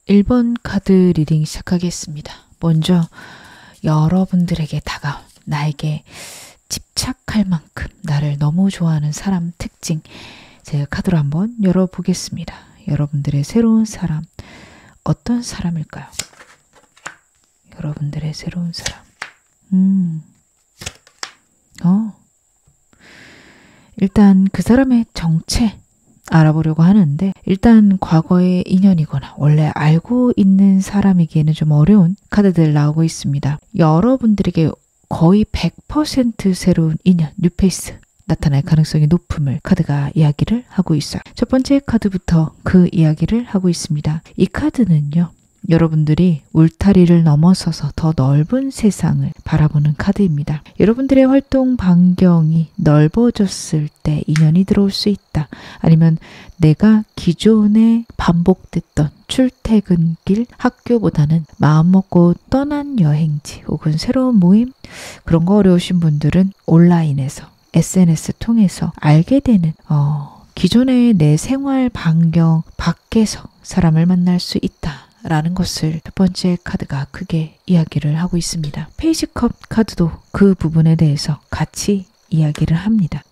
1번 카드 리딩 시작하겠습니다. 먼저 여러분들에게 다가온 나에게 집착할 만큼 나를 너무 좋아하는 사람 특징 제가 카드로 한번 열어보겠습니다. 여러분들의 새로운 사람 어떤 사람일까요? 여러분들의 새로운 사람 일단 그 사람의 정체 알아보려고 하는데 일단 과거의 인연이거나 원래 알고 있는 사람이기에는 좀 어려운 카드들 나오고 있습니다. 여러분들에게 거의 100% 새로운 인연, 뉴페이스 나타날 가능성이 높음을 카드가 이야기를 하고 있어요. 첫 번째 카드부터 그 이야기를 하고 있습니다. 이 카드는요. 여러분들이 울타리를 넘어서서 더 넓은 세상을 바라보는 카드입니다. 여러분들의 활동 반경이 넓어졌을 때 인연이 들어올 수 있다. 아니면 내가 기존에 반복됐던 출퇴근길, 학교보다는 마음먹고 떠난 여행지 혹은 새로운 모임 그런 거 어려우신 분들은 온라인에서 SNS 통해서 알게 되는 기존의 내 생활 반경 밖에서 사람을 만날 수 있다. 라는 것을 첫 번째 카드가 크게 이야기를 하고 있습니다. 페이지컵 카드도 그 부분에 대해서 같이 이야기를 합니다.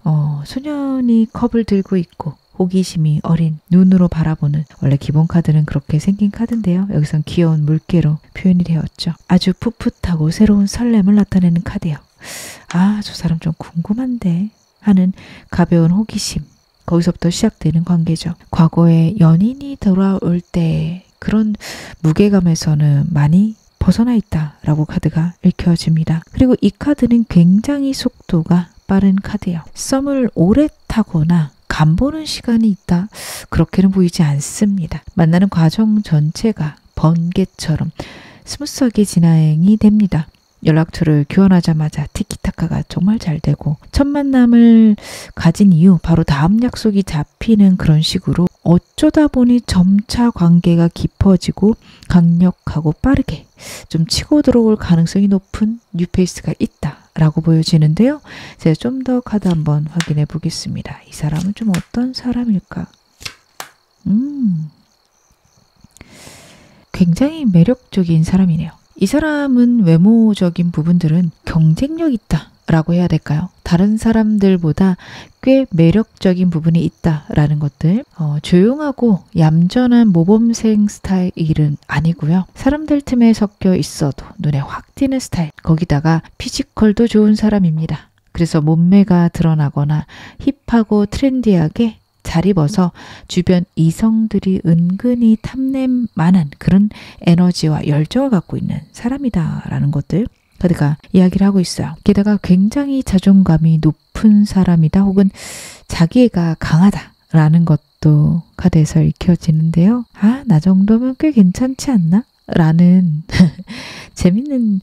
소년이 컵을 들고 있고 호기심이 어린 눈으로 바라보는 원래 기본 카드는 그렇게 생긴 카드인데요. 여기선 귀여운 물개로 표현이 되었죠. 아주 풋풋하고 새로운 설렘을 나타내는 카드예요. 아, 저 사람 좀 궁금한데 하는 가벼운 호기심. 거기서부터 시작되는 관계죠. 과거에 연인이 돌아올 때 그런 무게감에서는 많이 벗어나 있다라고 카드가 읽혀집니다. 그리고 이 카드는 굉장히 속도가 빠른 카드예요. 썸을 오래 타거나 간보는 시간이 있다. 그렇게는 보이지 않습니다. 만나는 과정 전체가 번개처럼 스무스하게 진행이 됩니다. 연락처를 교환하자마자 티키타카가 정말 잘 되고 첫 만남을 가진 이후 바로 다음 약속이 잡히는 그런 식으로 어쩌다 보니 점차 관계가 깊어지고 강력하고 빠르게 좀 치고 들어올 가능성이 높은 뉴페이스가 있다라고 보여지는데요. 제가 좀 더 카드 한번 확인해 보겠습니다. 이 사람은 좀 어떤 사람일까? 굉장히 매력적인 사람이네요. 이 사람은 외모적인 부분들은 경쟁력 있다 라고 해야 될까요? 다른 사람들보다 꽤 매력적인 부분이 있다라는 것들. 조용하고 얌전한 모범생 스타일은 아니고요. 사람들 틈에 섞여 있어도 눈에 확 띄는 스타일. 거기다가 피지컬도 좋은 사람입니다. 그래서 몸매가 드러나거나 힙하고 트렌디하게 잘 입어서 주변 이성들이 은근히 탐낼 만한 그런 에너지와 열정을 갖고 있는 사람이다라는 것들 카드가 이야기를 하고 있어요. 게다가 굉장히 자존감이 높은 사람이다 혹은 자기애가 강하다라는 것도 카드에서 읽혀지는데요. 아, 나 정도면 꽤 괜찮지 않나? 라는 재밌는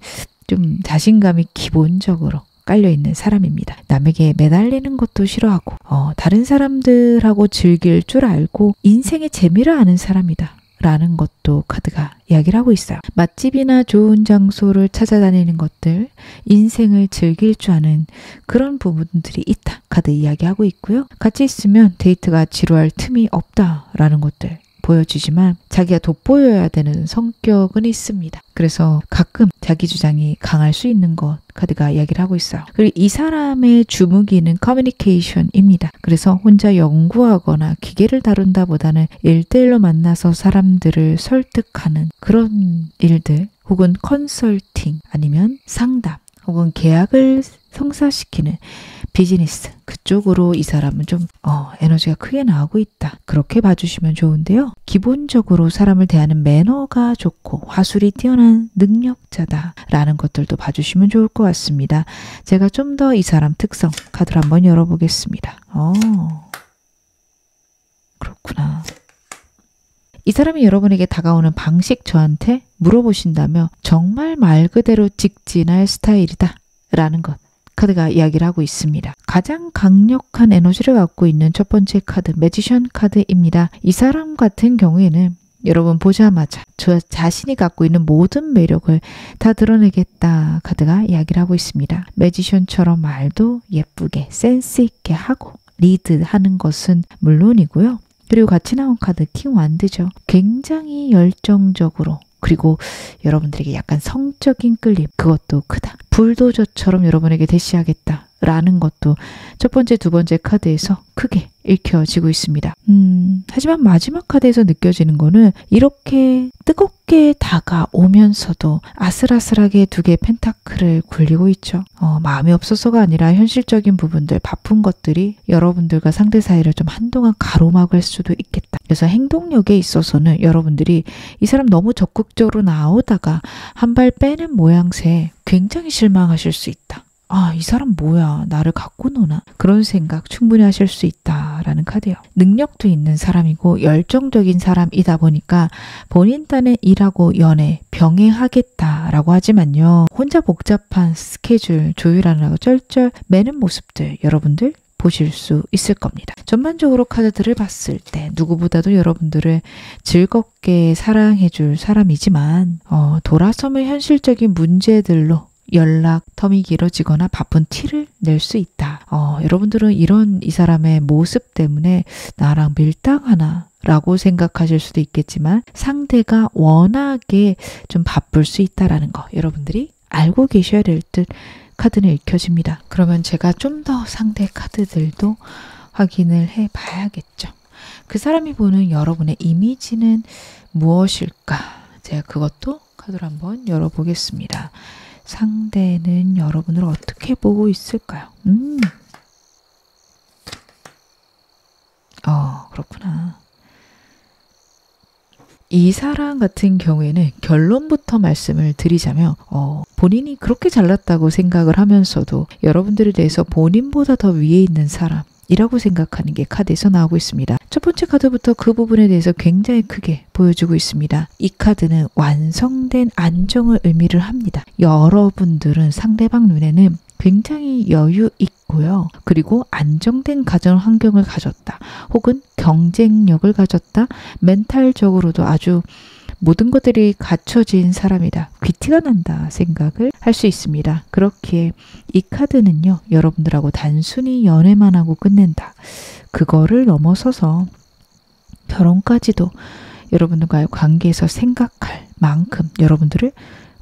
좀 자신감이 기본적으로 깔려있는 사람입니다. 남에게 매달리는 것도 싫어하고 다른 사람들하고 즐길 줄 알고 인생의 재미를 아는 사람이다. 라는 것도 카드가 이야기를 하고 있어요. 맛집이나 좋은 장소를 찾아다니는 것들, 인생을 즐길 줄 아는 그런 부분들이 있다. 카드 이야기하고 있고요. 같이 있으면 데이트가 지루할 틈이 없다라는 것들 보여주지만 자기가 돋보여야 되는 성격은 있습니다. 그래서 가끔 자기 주장이 강할 수 있는 것 카드가 이야기를 하고 있어요. 그리고 이 사람의 주무기는 커뮤니케이션입니다. 그래서 혼자 연구하거나 기계를 다룬다 보다는 1대1로 만나서 사람들을 설득하는 그런 일들 혹은 컨설팅 아니면 상담 혹은 계약을 성사시키는 비즈니스 그쪽으로 이 사람은 좀 에너지가 크게 나오고 있다. 그렇게 봐주시면 좋은데요. 기본적으로 사람을 대하는 매너가 좋고 화술이 뛰어난 능력자다라는 것들도 봐주시면 좋을 것 같습니다. 제가 좀 더 이 사람 특성 카드를 한번 열어보겠습니다. 그렇구나. 이 사람이 여러분에게 다가오는 방식 저한테 물어보신다면 정말 말 그대로 직진할 스타일이다 라는 것 카드가 이야기를 하고 있습니다. 가장 강력한 에너지를 갖고 있는 첫 번째 카드 매지션 카드입니다. 이 사람 같은 경우에는 여러분 보자마자 저 자신이 갖고 있는 모든 매력을 다 드러내겠다 카드가 이야기를 하고 있습니다. 매지션처럼 말도 예쁘게 센스 있게 하고 리드하는 것은 물론이고요. 그리고 같이 나온 카드 킹 완드죠. 굉장히 열정적으로 그리고 여러분들에게 약간 성적인 끌림 그것도 크다. 불도저처럼 여러분에게 대시하겠다. 라는 것도 첫 번째, 두 번째 카드에서 크게 읽혀지고 있습니다. 하지만 마지막 카드에서 느껴지는 거는 이렇게 뜨겁게 다가오면서도 아슬아슬하게 두 개의 펜타클을 굴리고 있죠. 마음이 없어서가 아니라 현실적인 부분들, 바쁜 것들이 여러분들과 상대 사이를 좀 한동안 가로막을 수도 있겠다. 그래서 행동력에 있어서는 여러분들이 이 사람 너무 적극적으로 나오다가 한 발 빼는 모양새 굉장히 실망하실 수 있다. 아, 이 사람 뭐야? 나를 갖고 노나? 그런 생각 충분히 하실 수 있다라는 카드예요. 능력도 있는 사람이고 열정적인 사람이다 보니까 본인 딴에 일하고 연애 병행하겠다라고 하지만요. 혼자 복잡한 스케줄 조율하느라고 쩔쩔 매는 모습들 여러분들 보실 수 있을 겁니다. 전반적으로 카드들을 봤을 때 누구보다도 여러분들을 즐겁게 사랑해줄 사람이지만 돌아서면 현실적인 문제들로 연락 텀이 길어지거나 바쁜 티를 낼 수 있다. 여러분들은 이런 이 사람의 모습 때문에 나랑 밀당하나 라고 생각하실 수도 있겠지만 상대가 워낙에 좀 바쁠 수 있다라는 거 여러분들이 알고 계셔야 될 듯 카드는 읽혀집니다. 그러면 제가 좀 더 상대 카드들도 확인을 해 봐야겠죠. 그 사람이 보는 여러분의 이미지는 무엇일까? 제가 그것도 카드를 한번 열어보겠습니다. 상대는 여러분을 어떻게 보고 있을까요? 그렇구나. 이 사람 같은 경우에는 결론부터 말씀을 드리자면 본인이 그렇게 잘났다고 생각을 하면서도 여러분들에 대해서 본인보다 더 위에 있는 사람이라고 생각하는 게 카드에서 나오고 있습니다. 첫 번째 카드부터 그 부분에 대해서 굉장히 크게 보여주고 있습니다. 이 카드는 완성된 안정을 의미를 합니다. 여러분들은 상대방 눈에는 굉장히 여유 있고요. 그리고 안정된 가정 환경을 가졌다. 혹은 경쟁력을 가졌다. 멘탈적으로도 아주 모든 것들이 갖춰진 사람이다. 귀티가 난다 생각을 할 수 있습니다. 그렇기에 이 카드는요. 여러분들하고 단순히 연애만 하고 끝낸다. 그거를 넘어서서 결혼까지도 여러분들과의 관계에서 생각할 만큼 여러분들을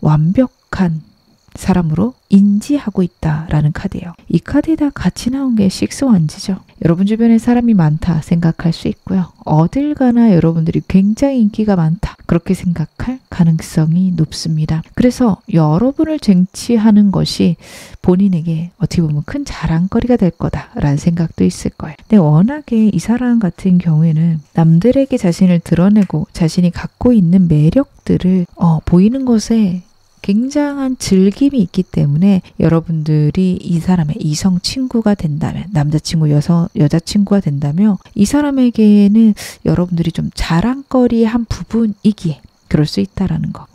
완벽한 사람으로 인지하고 있다라는 카드예요. 이 카드에다 같이 나온 게 식스 원지죠. 여러분 주변에 사람이 많다 생각할 수 있고요. 어딜 가나 여러분들이 굉장히 인기가 많다. 그렇게 생각할 가능성이 높습니다. 그래서 여러분을 쟁취하는 것이 본인에게 어떻게 보면 큰 자랑거리가 될 거다라는 생각도 있을 거예요. 근데 워낙에 이 사람 같은 경우에는 남들에게 자신을 드러내고 자신이 갖고 있는 매력들을 보이는 것에 굉장한 즐김이 있기 때문에 여러분들이 이 사람의 이성 친구가 된다면 남자친구, 여자친구가 된다면 이 사람에게는 여러분들이 좀 자랑거리의 한 부분이기에 그럴 수 있다라는 거.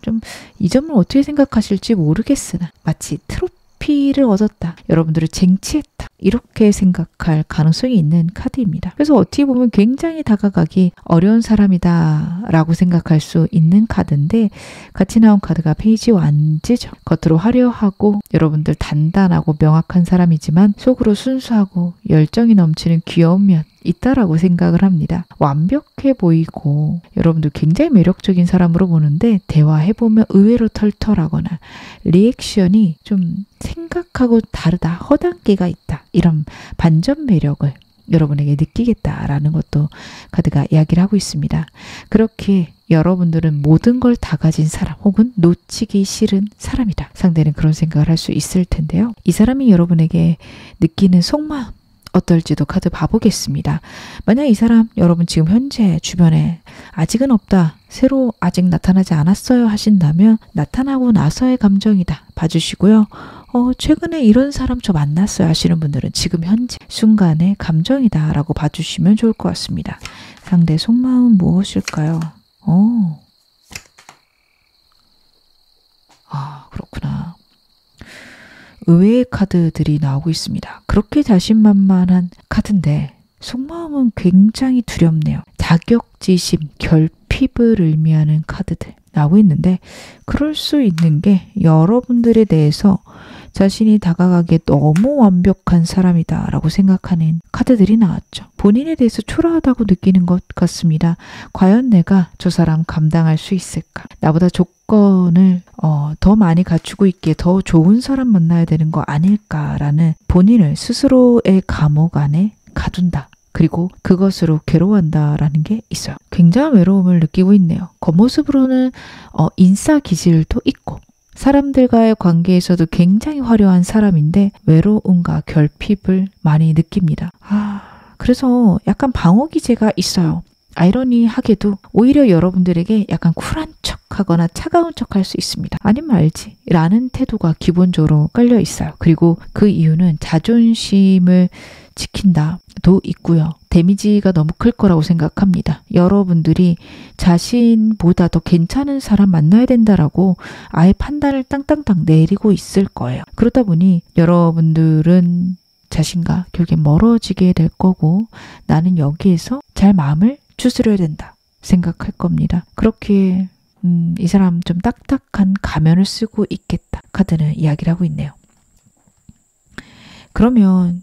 좀 이 점을 어떻게 생각하실지 모르겠으나 마치 트로피를 얻었다. 여러분들을 쟁취했다. 이렇게 생각할 가능성이 있는 카드입니다. 그래서 어떻게 보면 굉장히 다가가기 어려운 사람이다 라고 생각할 수 있는 카드인데 같이 나온 카드가 페이지 완지죠. 겉으로 화려하고 여러분들 단단하고 명확한 사람이지만 속으로 순수하고 열정이 넘치는 귀여운 면 있다라고 생각을 합니다. 완벽해 보이고 여러분들 굉장히 매력적인 사람으로 보는데 대화해보면 의외로 털털하거나 리액션이 좀 생각하고 다르다, 허당기가 있다. 이런 반전 매력을 여러분에게 느끼겠다라는 것도 카드가 이야기를 하고 있습니다. 그렇게 여러분들은 모든 걸 다 가진 사람 혹은 놓치기 싫은 사람이다. 상대는 그런 생각을 할 수 있을 텐데요. 이 사람이 여러분에게 느끼는 속마음 어떨지도 카드 봐보겠습니다. 만약 이 사람 여러분 지금 현재 주변에 아직은 없다. 새로 아직 나타나지 않았어요 하신다면 나타나고 나서의 감정이다. 봐주시고요. 최근에 이런 사람 저 만났어요 하시는 분들은 지금 현재 순간의 감정이다 라고 봐주시면 좋을 것 같습니다. 상대 속마음은 무엇일까요? 그렇구나. 의외의 카드들이 나오고 있습니다. 그렇게 자신만만한 카드인데 속마음은 굉장히 두렵네요. 자격지심, 결핍을 의미하는 카드들 나오고 있는데 그럴 수 있는 게 여러분들에 대해서 자신이 다가가기에 너무 완벽한 사람이다 라고 생각하는 카드들이 나왔죠. 본인에 대해서 초라하다고 느끼는 것 같습니다. 과연 내가 저 사람 감당할 수 있을까? 나보다 조건을 더 많이 갖추고 있기에 더 좋은 사람 만나야 되는 거 아닐까라는 본인을 스스로의 감옥 안에 가둔다. 그리고 그것으로 괴로워한다라는 게 있어요. 굉장한 외로움을 느끼고 있네요. 겉모습으로는 인싸 기질도 있고 사람들과의 관계에서도 굉장히 화려한 사람인데 외로움과 결핍을 많이 느낍니다. 그래서 약간 방어 기제가 있어요. 아이러니하게도 오히려 여러분들에게 약간 쿨한 척하거나 차가운 척할 수 있습니다. 아니면 알지 라는 태도가 기본적으로 깔려 있어요. 그리고 그 이유는 자존심을 지킨다도 있고요. 데미지가 너무 클 거라고 생각합니다. 여러분들이 자신보다 더 괜찮은 사람 만나야 된다라고 아예 판단을 땅땅땅 내리고 있을 거예요. 그러다 보니 여러분들은 자신과 결국에 멀어지게 될 거고 나는 여기에서 잘 마음을 추스려야 된다 생각할 겁니다. 그렇기에 이 사람 좀 딱딱한 가면을 쓰고 있겠다. 카드는 이야기를 하고 있네요. 그러면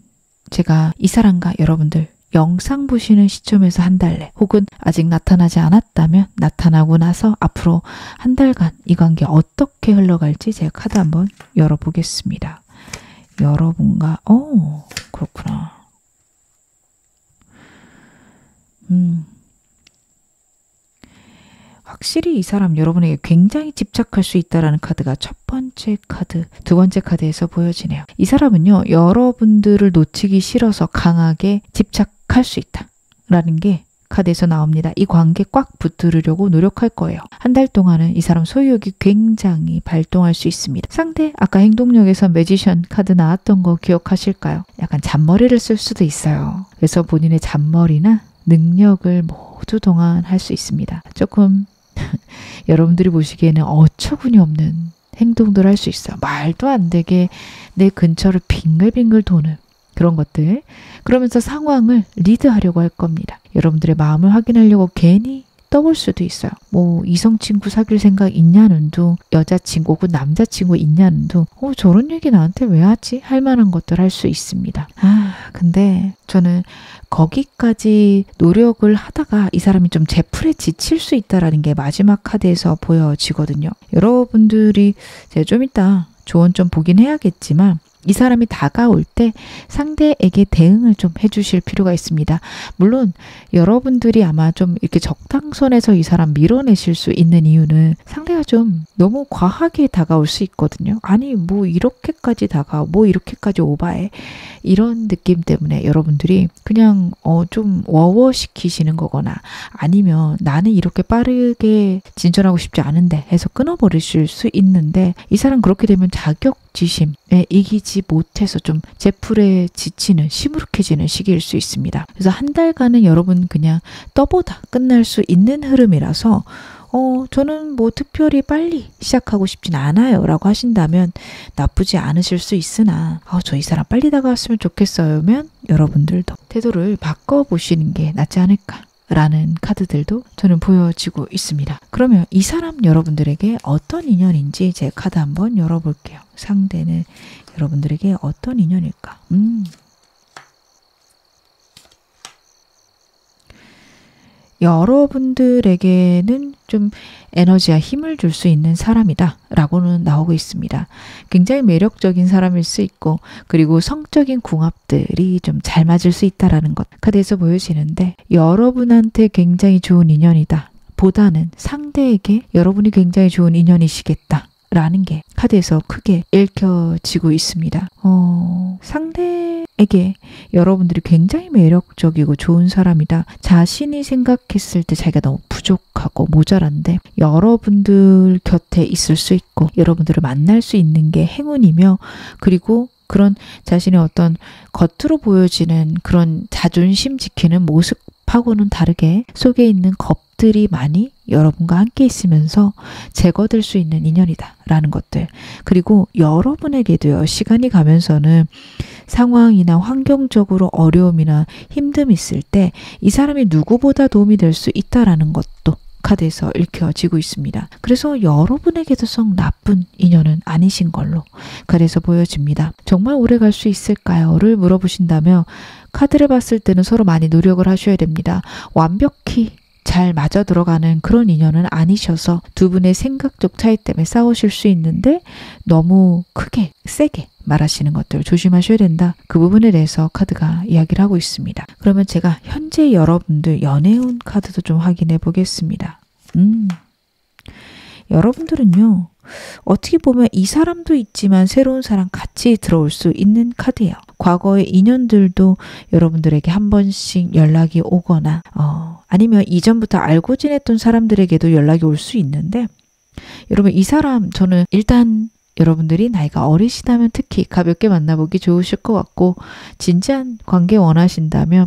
제가 이 사람과 여러분들 영상 보시는 시점에서 한 달 내 혹은 아직 나타나지 않았다면 나타나고 나서 앞으로 한 달간 이 관계 어떻게 흘러갈지 제가 카드 한번 열어보겠습니다. 여러분과 그렇구나. 확실히 이 사람 여러분에게 굉장히 집착할 수 있다라는 카드가 첫 번째 카드, 두 번째 카드에서 보여지네요. 이 사람은요, 여러분들을 놓치기 싫어서 강하게 집착할 수 있다라는 게 카드에서 나옵니다. 이 관계 꽉 붙들으려고 노력할 거예요. 한 달 동안은 이 사람 소유욕이 굉장히 발동할 수 있습니다. 상대 아까 행동력에서 매지션 카드 나왔던 거 기억하실까요? 약간 잔머리를 쓸 수도 있어요. 그래서 본인의 잔머리나 능력을 모두 동원할 수 있습니다. 조금 여러분들이 보시기에는 어처구니 없는 행동들 할 수 있어요. 말도 안 되게 내 근처를 빙글빙글 도는 그런 것들. 그러면서 상황을 리드하려고 할 겁니다. 여러분들의 마음을 확인하려고 괜히 떠볼 수도 있어요. 뭐 이성 친구 사귈 생각 있냐는 둥, 여자친구 혹은 남자친구 있냐는 둥, 저런 얘기 나한테 왜 하지? 할 만한 것들 할 수 있습니다. 근데 저는 거기까지 노력을 하다가 이 사람이 좀 제풀에 지칠 수 있다라는 게 마지막 카드에서 보여지거든요. 여러분들이 제가 좀 이따 조언 좀 보긴 해야겠지만 이 사람이 다가올 때 상대에게 대응을 좀 해주실 필요가 있습니다. 물론 여러분들이 아마 좀 이렇게 적당선에서 이 사람 밀어내실 수 있는 이유는 상대가 좀 너무 과하게 다가올 수 있거든요. 아니 뭐 이렇게까지 다가오, 뭐 이렇게까지 오바해, 이런 느낌 때문에 여러분들이 그냥 좀 워워시키시는 거거나 아니면 나는 이렇게 빠르게 진전하고 싶지 않은데 해서 끊어버리실 수 있는데 이 사람 그렇게 되면 자격지심에 이기지 못해서 좀 제풀에 지치는 시무룩해지는 시기일 수 있습니다. 그래서 한 달간은 여러분 그냥 떠보다 끝날 수 있는 흐름이라서 저는 뭐 특별히 빨리 시작하고 싶진 않아요 라고 하신다면 나쁘지 않으실 수 있으나 저 이 사람 빨리 다가왔으면 좋겠어요면 여러분들도 태도를 바꿔보시는 게 낫지 않을까 라는 카드들도 저는 보여지고 있습니다. 그러면 이 사람 여러분들에게 어떤 인연인지 제 카드 한번 열어볼게요. 상대는 여러분들에게 어떤 인연일까? 여러분들에게는 좀 에너지와 힘을 줄 수 있는 사람이다 라고는 나오고 있습니다. 굉장히 매력적인 사람일 수 있고 그리고 성적인 궁합들이 좀 잘 맞을 수 있다라는 것 카드에서 보여지는데 여러분한테 굉장히 좋은 인연이다 보다는 상대에게 여러분이 굉장히 좋은 인연이시겠다 라는 게 카드에서 크게 읽혀지고 있습니다. 상대에게 여러분들이 굉장히 매력적이고 좋은 사람이다. 자신이 생각했을 때 자기가 너무 부족하고 모자란데 여러분들 곁에 있을 수 있고 여러분들을 만날 수 있는 게 행운이며 그리고 그런 자신의 어떤 겉으로 보여지는 그런 자존심 지키는 모습하고는 다르게 속에 있는 겁들이 많이 여러분과 함께 있으면서 제거될 수 있는 인연이다 라는 것들. 그리고 여러분에게도요, 시간이 가면서는 상황이나 환경적으로 어려움이나 힘듦이 있을 때 이 사람이 누구보다 도움이 될 수 있다라는 것도 카드에서 읽혀지고 있습니다. 그래서 여러분에게도 썩 나쁜 인연은 아니신 걸로 카드에서 보여집니다. 정말 오래 갈 수 있을까요?를 물어보신다면 카드를 봤을 때는 서로 많이 노력을 하셔야 됩니다. 완벽히 잘 맞아 들어가는 그런 인연은 아니셔서 두 분의 생각적 차이 때문에 싸우실 수 있는데 너무 크게 세게 말하시는 것들 조심하셔야 된다. 그 부분에 대해서 카드가 이야기를 하고 있습니다. 그러면 제가 현재 여러분들 연애운 카드도 좀 확인해 보겠습니다. 여러분들은요. 어떻게 보면 이 사람도 있지만 새로운 사람 같이 들어올 수 있는 카드예요. 과거의 인연들도 여러분들에게 한 번씩 연락이 오거나 아니면 이전부터 알고 지냈던 사람들에게도 연락이 올 수 있는데 여러분 이 사람 저는 일단 여러분들이 나이가 어리시다면 특히 가볍게 만나보기 좋으실 것 같고 진지한 관계 원하신다면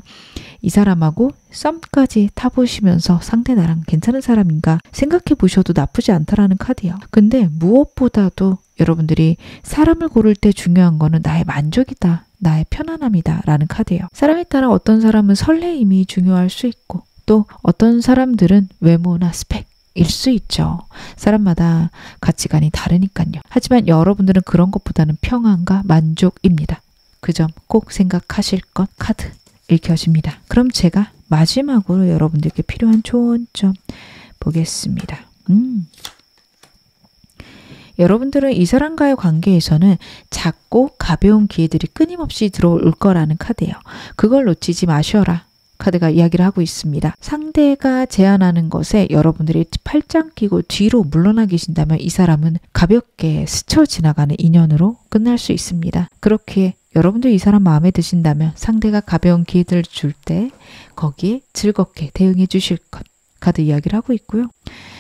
이 사람하고 썸까지 타보시면서 상대 나랑 괜찮은 사람인가 생각해 보셔도 나쁘지 않다라는 카드예요. 근데 무엇보다도 여러분들이 사람을 고를 때 중요한 거는 나의 만족이다. 나의 편안함이다 라는 카드예요. 사람에 따라 어떤 사람은 설레임이 중요할 수 있고 또 어떤 사람들은 외모나 스펙 일 수 있죠. 사람마다 가치관이 다르니까요. 하지만 여러분들은 그런 것보다는 평안과 만족입니다. 그 점 꼭 생각하실 것 카드 읽혀집니다. 그럼 제가 마지막으로 여러분들께 필요한 조언 좀 보겠습니다. 여러분들은 이 사람과의 관계에서는 작고 가벼운 기회들이 끊임없이 들어올 거라는 카드예요. 그걸 놓치지 마셔라. 카드가 이야기를 하고 있습니다. 상대가 제안하는 것에 여러분들이 팔짱 끼고 뒤로 물러나 계신다면 이 사람은 가볍게 스쳐 지나가는 인연으로 끝날 수 있습니다. 그렇게 여러분들 이 사람 마음에 드신다면 상대가 가벼운 기회들을 줄 때 거기에 즐겁게 대응해 주실 것 카드 이야기를 하고 있고요.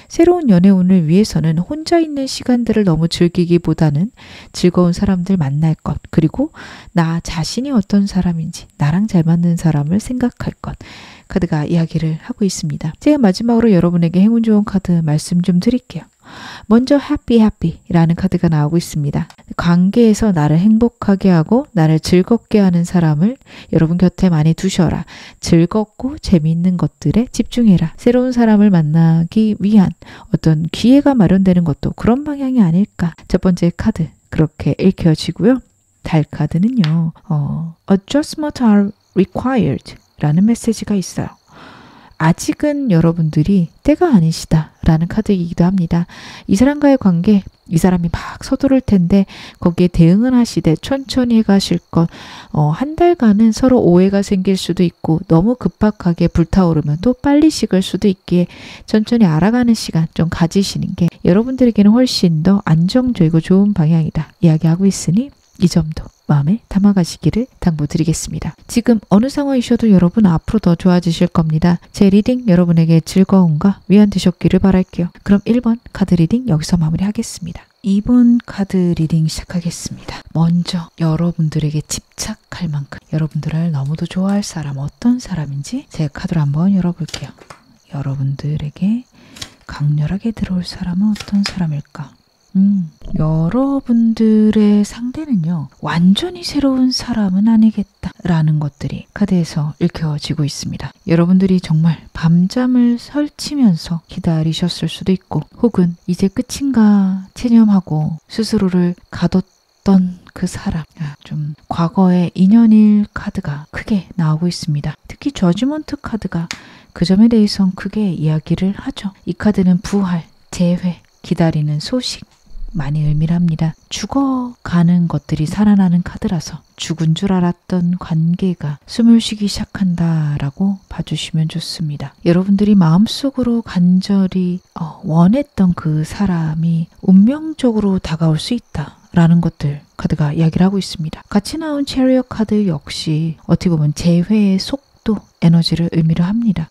새로운 연애운을 위해서는 혼자 있는 시간들을 너무 즐기기보다는 즐거운 사람들 만날 것 그리고 나 자신이 어떤 사람인지 나랑 잘 맞는 사람을 생각할 것 카드가 이야기를 하고 있습니다. 제가 마지막으로 여러분에게 행운 좋은 카드 말씀 좀 드릴게요. 먼저 happy 라는 카드가 나오고 있습니다. 관계에서 나를 행복하게 하고 나를 즐겁게 하는 사람을 여러분 곁에 많이 두셔라. 즐겁고 재미있는 것들에 집중해라. 새로운 사람을 만나기 위한 어떤 기회가 마련되는 것도 그런 방향이 아닐까. 첫 번째 카드 그렇게 읽혀지고요. 달 카드는요. Adjustment are required 라는 메시지가 있어요. 아직은 여러분들이 때가 아니시다 라는 카드이기도 합니다. 이 사람과의 관계, 이 사람이 막 서두를 텐데 거기에 대응을 하시되 천천히 가실 것. 한 달간은 서로 오해가 생길 수도 있고 너무 급박하게 불타오르면 또 빨리 식을 수도 있기에 천천히 알아가는 시간 좀 가지시는 게 여러분들에게는 훨씬 더 안정적이고 좋은 방향이다 이야기하고 있으니 이 점도 마음에 담아가시기를 당부드리겠습니다. 지금 어느 상황이셔도 여러분 앞으로 더 좋아지실 겁니다. 제 리딩 여러분에게 즐거움과 위안 되셨기를 바랄게요. 그럼 1번 카드 리딩 여기서 마무리하겠습니다. 2번 카드 리딩 시작하겠습니다. 먼저 여러분들에게 집착할 만큼 여러분들을 너무도 좋아할 사람 어떤 사람인지 제 카드를 한번 열어볼게요. 여러분들에게 강렬하게 들어올 사람은 어떤 사람일까? 여러분들의 상대는요. 완전히 새로운 사람은 아니겠다라는 것들이 카드에서 읽혀지고 있습니다. 여러분들이 정말 밤잠을 설치면서 기다리셨을 수도 있고 혹은 이제 끝인가 체념하고 스스로를 가뒀던 그 사람 좀 과거의 인연일 카드가 크게 나오고 있습니다. 특히 저지먼트 카드가 그 점에 대해선 크게 이야기를 하죠. 이 카드는 부활, 재회, 기다리는 소식 많이 의미를 합니다. 죽어가는 것들이 살아나는 카드라서 죽은 줄 알았던 관계가 숨을 쉬기 시작한다라고 봐주시면 좋습니다. 여러분들이 마음속으로 간절히 원했던 그 사람이 운명적으로 다가올 수 있다라는 것들 카드가 이야기를 하고 있습니다. 같이 나온 체리엇 카드 역시 어떻게 보면 재회의 속도 에너지를 의미를 합니다.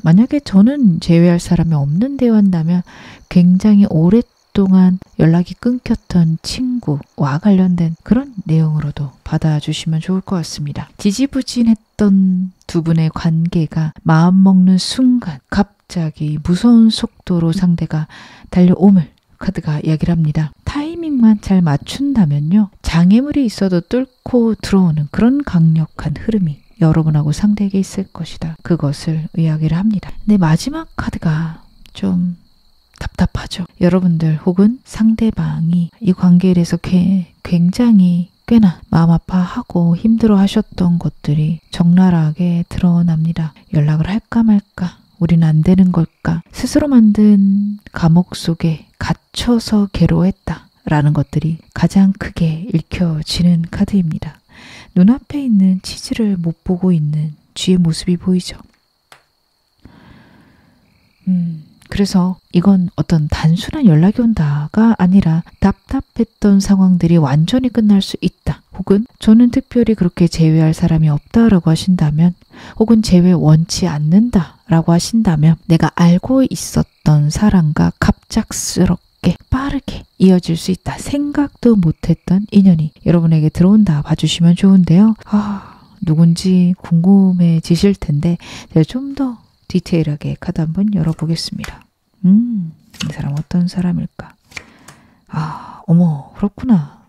만약에 저는 재회할 사람이 없는데요 한다면 굉장히 오랫동안 연락이 끊겼던 친구와 관련된 그런 내용으로도 받아주시면 좋을 것 같습니다. 지지부진했던 두 분의 관계가 마음먹는 순간 갑자기 무서운 속도로 상대가 달려옴을 카드가 이야기를 합니다. 타이밍만 잘 맞춘다면요. 장애물이 있어도 뚫고 들어오는 그런 강력한 흐름이 여러분하고 상대에게 있을 것이다. 그것을 이야기를 합니다. 네, 마지막 카드가 좀 답답하죠. 여러분들 혹은 상대방이 이 관계에 대해서 굉장히 꽤나 마음 아파하고 힘들어 하셨던 것들이 적나라하게 드러납니다. 연락을 할까 말까? 우리는 안 되는 걸까? 스스로 만든 감옥 속에 갇혀서 괴로워했다 라는 것들이 가장 크게 읽혀지는 카드입니다. 눈앞에 있는 치즈를 못 보고 있는 쥐의 모습이 보이죠. 그래서 이건 어떤 단순한 연락이 온다가 아니라 답답했던 상황들이 완전히 끝날 수 있다. 혹은 저는 특별히 그렇게 제외할 사람이 없다라고 하신다면, 혹은 제외 원치 않는다라고 하신다면 내가 알고 있었던 사람과 갑작스럽게 빠르게 이어질 수 있다. 생각도 못했던 인연이 여러분에게 들어온다 봐주시면 좋은데요. 누군지 궁금해지실 텐데 제가 좀 더 디테일하게 카드 한번 열어보겠습니다. 이 사람 어떤 사람일까? 어머, 그렇구나.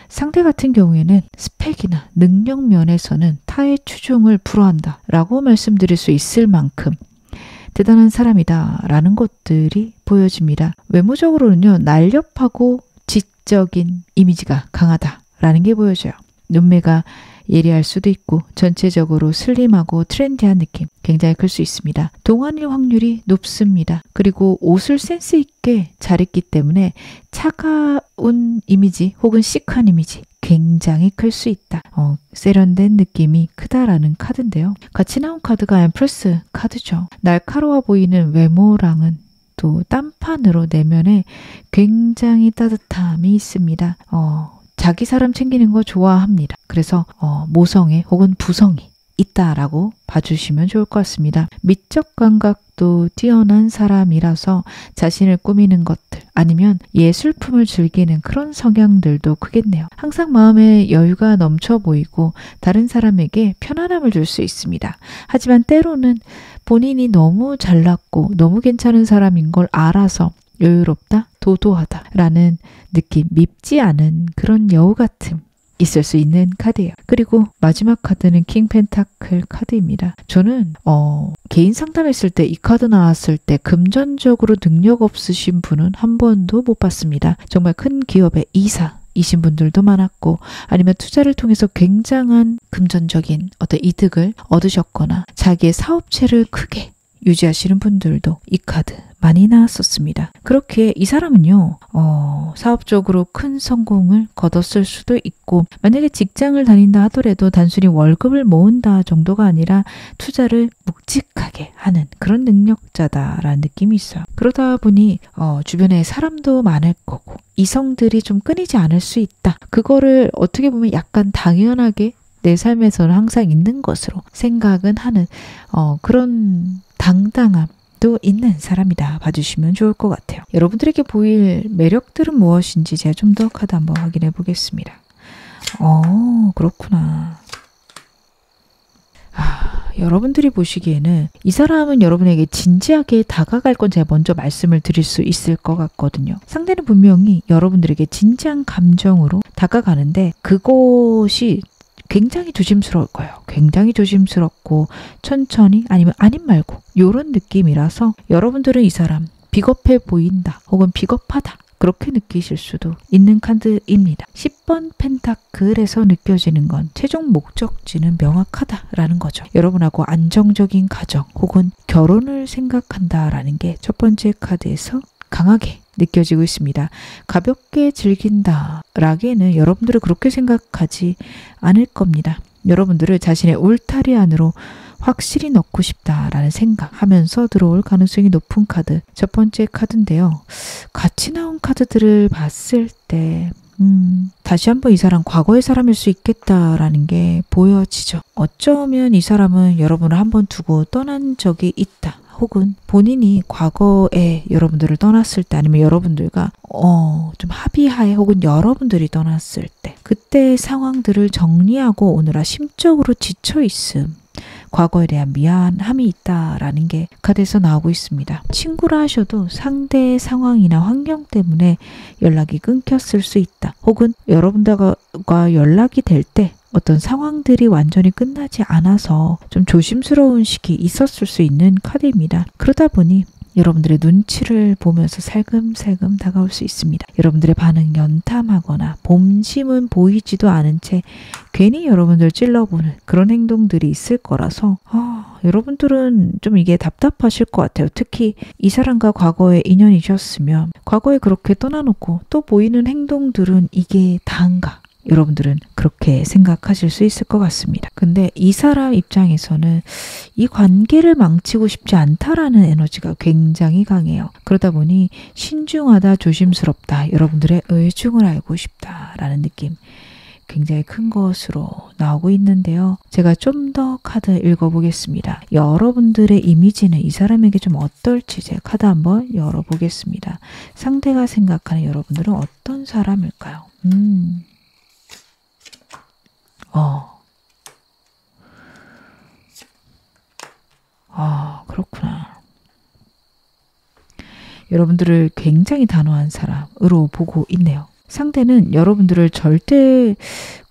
상대 같은 경우에는 스펙이나 능력 면에서는 타의 추종을 불허한다 라고 말씀드릴 수 있을 만큼 대단한 사람이다 라는 것들이 보여집니다. 외모적으로는요, 날렵하고 지적인 이미지가 강하다 라는 게 보여져요. 눈매가 예리할 수도 있고 전체적으로 슬림하고 트렌디한 느낌 굉장히 클 수 있습니다. 동안일 확률이 높습니다. 그리고 옷을 센스 있게 잘 입기 때문에 차가운 이미지 혹은 시크한 이미지 굉장히 클 수 있다. 세련된 느낌이 크다라는 카드인데요. 같이 나온 카드가 엠프레스 카드죠. 날카로워 보이는 외모랑은 또 딴판으로 내면에 굉장히 따뜻함이 있습니다. 자기 사람 챙기는 거 좋아합니다. 그래서 모성애 혹은 부성이 있다라고 봐주시면 좋을 것 같습니다. 미적 감각도 뛰어난 사람이라서 자신을 꾸미는 것들 아니면 예술품을 즐기는 그런 성향들도 크겠네요. 항상 마음에 여유가 넘쳐 보이고 다른 사람에게 편안함을 줄 수 있습니다. 하지만 때로는 본인이 너무 잘났고 너무 괜찮은 사람인 걸 알아서 여유롭다, 도도하다 라는 느낌, 밉지 않은 그런 여우 같음 있을 수 있는 카드예요. 그리고 마지막 카드는 킹 펜타클 카드입니다. 저는 개인 상담했을 때 이 카드 나왔을 때 금전적으로 능력 없으신 분은 한 번도 못 봤습니다. 정말 큰 기업의 이사이신 분들도 많았고 아니면 투자를 통해서 굉장한 금전적인 어떤 이득을 얻으셨거나 자기의 사업체를 크게 유지하시는 분들도 이 카드 많이 나왔었습니다. 그렇게 이 사람은요, 사업적으로 큰 성공을 거뒀을 수도 있고, 만약에 직장을 다닌다 하더라도 단순히 월급을 모은다 정도가 아니라 투자를 묵직하게 하는 그런 능력자다라는 느낌이 있어요. 그러다 보니 주변에 사람도 많을 거고, 이성들이 좀 끊이지 않을 수 있다. 그거를 어떻게 보면 약간 당연하게 내 삶에서는 항상 있는 것으로 생각은 하는 그런 당당함도 있는 사람이다 봐주시면 좋을 것 같아요. 여러분들에게 보일 매력들은 무엇인지 제가 좀 더 카드 한번 확인해 보겠습니다. 그렇구나. 여러분들이 보시기에는 이 사람은 여러분에게 진지하게 다가갈 건 제가 먼저 말씀을 드릴 수 있을 것 같거든요. 상대는 분명히 여러분들에게 진지한 감정으로 다가가는데 그것이 굉장히 조심스러울 거예요. 굉장히 조심스럽고 천천히 아니면 아님 말고 이런 느낌이라서 여러분들은 이 사람 비겁해 보인다 혹은 비겁하다 그렇게 느끼실 수도 있는 카드입니다. 10번 펜타클에서 느껴지는 건 최종 목적지는 명확하다라는 거죠. 여러분하고 안정적인 가정 혹은 결혼을 생각한다라는 게 첫 번째 카드에서 강하게 느껴지고 있습니다. 가볍게 즐긴다 라기에는 여러분들을 그렇게 생각하지 않을 겁니다. 여러분들을 자신의 울타리 안으로 확실히 넣고 싶다라는 생각하면서 들어올 가능성이 높은 카드 첫 번째 카드인데요. 같이 나온 카드들을 봤을 때 다시 한번 이 사람 과거의 사람일 수 있겠다라는 게 보여지죠. 어쩌면 이 사람은 여러분을 한번 두고 떠난 적이 있다. 혹은 본인이 과거에 여러분들을 떠났을 때 아니면 여러분들과 좀 합의하에 혹은 여러분들이 떠났을 때 그때 상황들을 정리하고 오느라 심적으로 지쳐있음 과거에 대한 미안함이 있다라는 게 카드에서 나오고 있습니다. 친구라 하셔도 상대의 상황이나 환경 때문에 연락이 끊겼을 수 있다. 혹은 여러분들과 연락이 될 때 어떤 상황들이 완전히 끝나지 않아서 좀 조심스러운 시기 있었을 수 있는 카드입니다. 그러다 보니 여러분들의 눈치를 보면서 살금살금 다가올 수 있습니다. 여러분들의 반응 연탐하거나 봄심은 보이지도 않은 채 괜히 여러분들 찔러보는 그런 행동들이 있을 거라서 여러분들은 좀 이게 답답하실 것 같아요. 특히 이 사람과 과거에 인연이셨으면 과거에 그렇게 떠나놓고 또 보이는 행동들은 이게 다인가? 여러분들은 그렇게 생각하실 수 있을 것 같습니다. 근데 이 사람 입장에서는 이 관계를 망치고 싶지 않다라는 에너지가 굉장히 강해요. 그러다 보니 신중하다, 조심스럽다, 여러분들의 의중을 알고 싶다라는 느낌 굉장히 큰 것으로 나오고 있는데요. 제가 좀 더 카드 읽어보겠습니다. 여러분들의 이미지는 이 사람에게 좀 어떨지 제가 카드 한번 열어보겠습니다. 상대가 생각하는 여러분들은 어떤 사람일까요? 그렇구나. 여러분들을 굉장히 단호한 사람으로 보고 있네요. 상대는 여러분들을 절대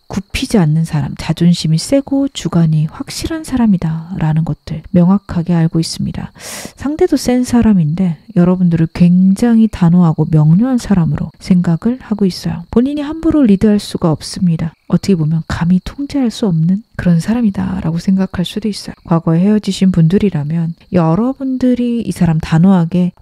굽히지 않는 사람, 자존심이 세고 주관이 확실한 사람이다 라는 것들 명확하게 알고 있습니다. 상대도 센 사람인데 여러분들을 굉장히 단호하고 명료한 사람으로 생각을 하고 있어요. 본인이 함부로 리드할 수가 없습니다. 어떻게 보면 감히 통제할 수 없는 그런 사람이다 라고 생각할 수도 있어요. 과거에 헤어지신 분들이라면 여러분들이 이 사람 단호하게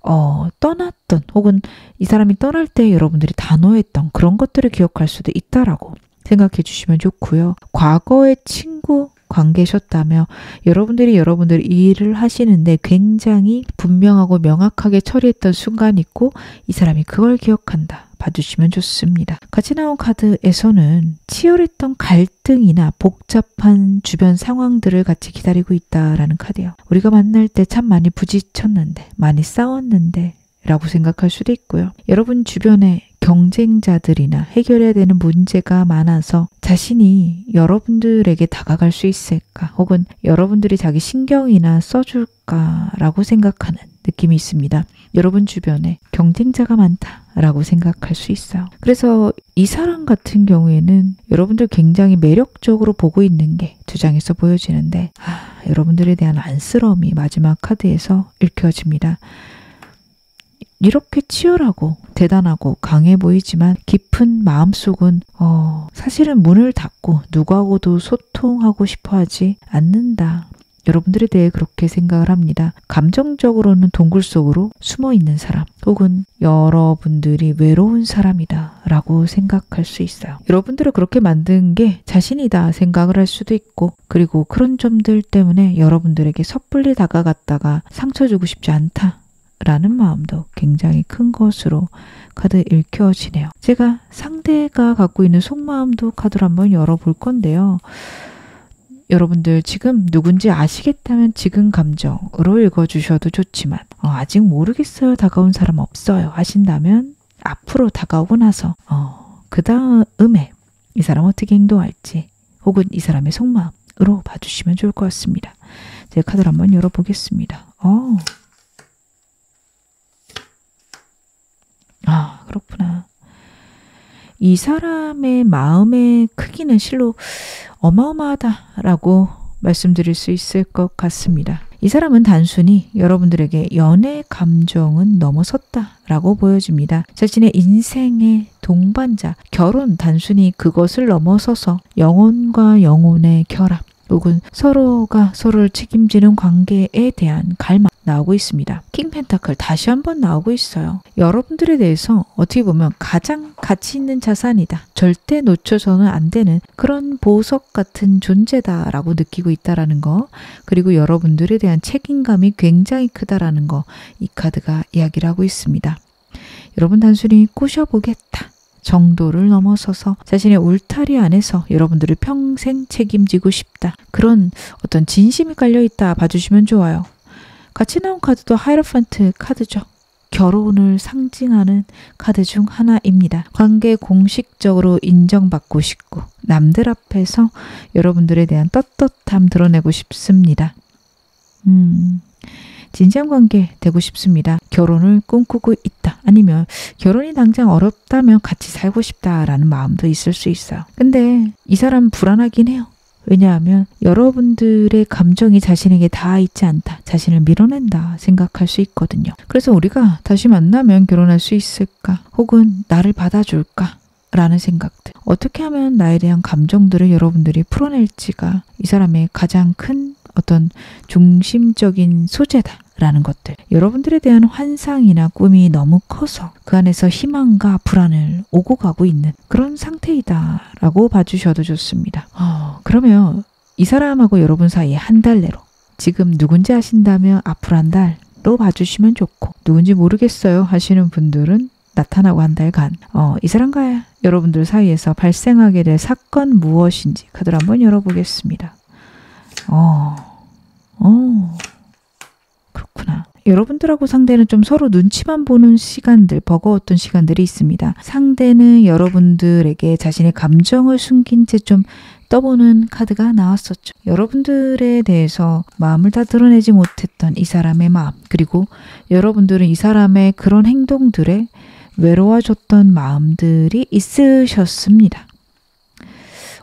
떠났던 혹은 이 사람이 떠날 때 여러분들이 단호했던 그런 것들을 기억할 수도 있다라고 생각해 주시면 좋고요. 과거의 친구 관계셨다며 여러분들이 여러분들 일을 하시는데 굉장히 분명하고 명확하게 처리했던 순간이 있고 이 사람이 그걸 기억한다. 봐주시면 좋습니다. 같이 나온 카드에서는 치열했던 갈등이나 복잡한 주변 상황들을 같이 기다리고 있다라는 카드예요. 우리가 만날 때 참 많이 부딪혔는데 많이 싸웠는데 라고 생각할 수도 있고요. 여러분 주변에 경쟁자들이나 해결해야 되는 문제가 많아서 자신이 여러분들에게 다가갈 수 있을까? 혹은 여러분들이 자기 신경이나 써줄까라고 생각하는 느낌이 있습니다. 여러분 주변에 경쟁자가 많다라고 생각할 수 있어요. 그래서 이 사람 같은 경우에는 여러분들 굉장히 매력적으로 보고 있는 게 두 장에서 보여지는데 여러분들에 대한 안쓰러움이 마지막 카드에서 읽혀집니다. 이렇게 치열하고 대단하고 강해 보이지만 깊은 마음속은 사실은 문을 닫고 누구하고도 소통하고 싶어 하지 않는다. 여러분들에 대해 그렇게 생각을 합니다. 감정적으로는 동굴 속으로 숨어 있는 사람 혹은 여러분들이 외로운 사람이다 라고 생각할 수 있어요. 여러분들을 그렇게 만든 게 자신이다 생각을 할 수도 있고 그리고 그런 점들 때문에 여러분들에게 섣불리 다가갔다가 상처 주고 싶지 않다. 라는 마음도 굉장히 큰 것으로 카드 읽혀지네요. 제가 상대가 갖고 있는 속마음도 카드를 한번 열어볼 건데요. 여러분들 지금 누군지 아시겠다면 지금 감정으로 읽어주셔도 좋지만 아직 모르겠어요. 다가온 사람 없어요. 하신다면 앞으로 다가오고 나서 그 다음에 이 사람 어떻게 행동할지 혹은 이 사람의 속마음으로 봐주시면 좋을 것 같습니다. 제가 카드를 한번 열어보겠습니다. 그렇구나. 이 사람의 마음의 크기는 실로 어마어마하다라고 말씀드릴 수 있을 것 같습니다. 이 사람은 단순히 여러분들에게 연애 감정은 넘어섰다라고 보여집니다. 자신의 인생의 동반자, 결혼 단순히 그것을 넘어서서 영혼과 영혼의 결합 혹은 서로가 서로를 책임지는 관계에 대한 갈망 나오고 있습니다. 킹 펜타클 다시 한번 나오고 있어요. 여러분들에 대해서 어떻게 보면 가장 가치 있는 자산이다. 절대 놓쳐서는 안 되는 그런 보석 같은 존재다라고 느끼고 있다라는 거 그리고 여러분들에 대한 책임감이 굉장히 크다라는 거 이 카드가 이야기를 하고 있습니다. 여러분 단순히 꼬셔보겠다. 정도를 넘어서서 자신의 울타리 안에서 여러분들을 평생 책임지고 싶다. 그런 어떤 진심이 깔려있다 봐주시면 좋아요. 같이 나온 카드도 하이로판트 카드죠. 결혼을 상징하는 카드 중 하나입니다. 관계 공식적으로 인정받고 싶고 남들 앞에서 여러분들에 대한 떳떳함 드러내고 싶습니다. 진지한 관계 되고 싶습니다. 결혼을 꿈꾸고 있다. 아니면 결혼이 당장 어렵다면 같이 살고 싶다라는 마음도 있을 수 있어요. 근데 이 사람 불안하긴 해요. 왜냐하면 여러분들의 감정이 자신에게 다 있지 않다. 자신을 밀어낸다 생각할 수 있거든요. 그래서 우리가 다시 만나면 결혼할 수 있을까? 혹은 나를 받아줄까? 라는 생각들. 어떻게 하면 나에 대한 감정들을 여러분들이 풀어낼지가 이 사람의 가장 큰 어떤 중심적인 소재다. 라는 것들. 여러분들에 대한 환상이나 꿈이 너무 커서 그 안에서 희망과 불안을 오고 가고 있는 그런 상태이다 라고 봐주셔도 좋습니다. 그러면 이 사람하고 여러분 사이에 한 달 내로 지금 누군지 아신다면 앞으로 한 달로 봐주시면 좋고, 누군지 모르겠어요 하시는 분들은 나타나고 한 달간 이 사람과 여러분들 사이에서 발생하게 될 사건 무엇인지 카드를 한번 열어보겠습니다. 그렇구나. 여러분들하고 상대는 좀 서로 눈치만 보는 시간들, 버거웠던 시간들이 있습니다. 상대는 여러분들에게 자신의 감정을 숨긴 채 좀 떠보는 카드가 나왔었죠. 여러분들에 대해서 마음을 다 드러내지 못했던 이 사람의 마음, 그리고 여러분들은 이 사람의 그런 행동들에 외로워졌던 마음들이 있으셨습니다.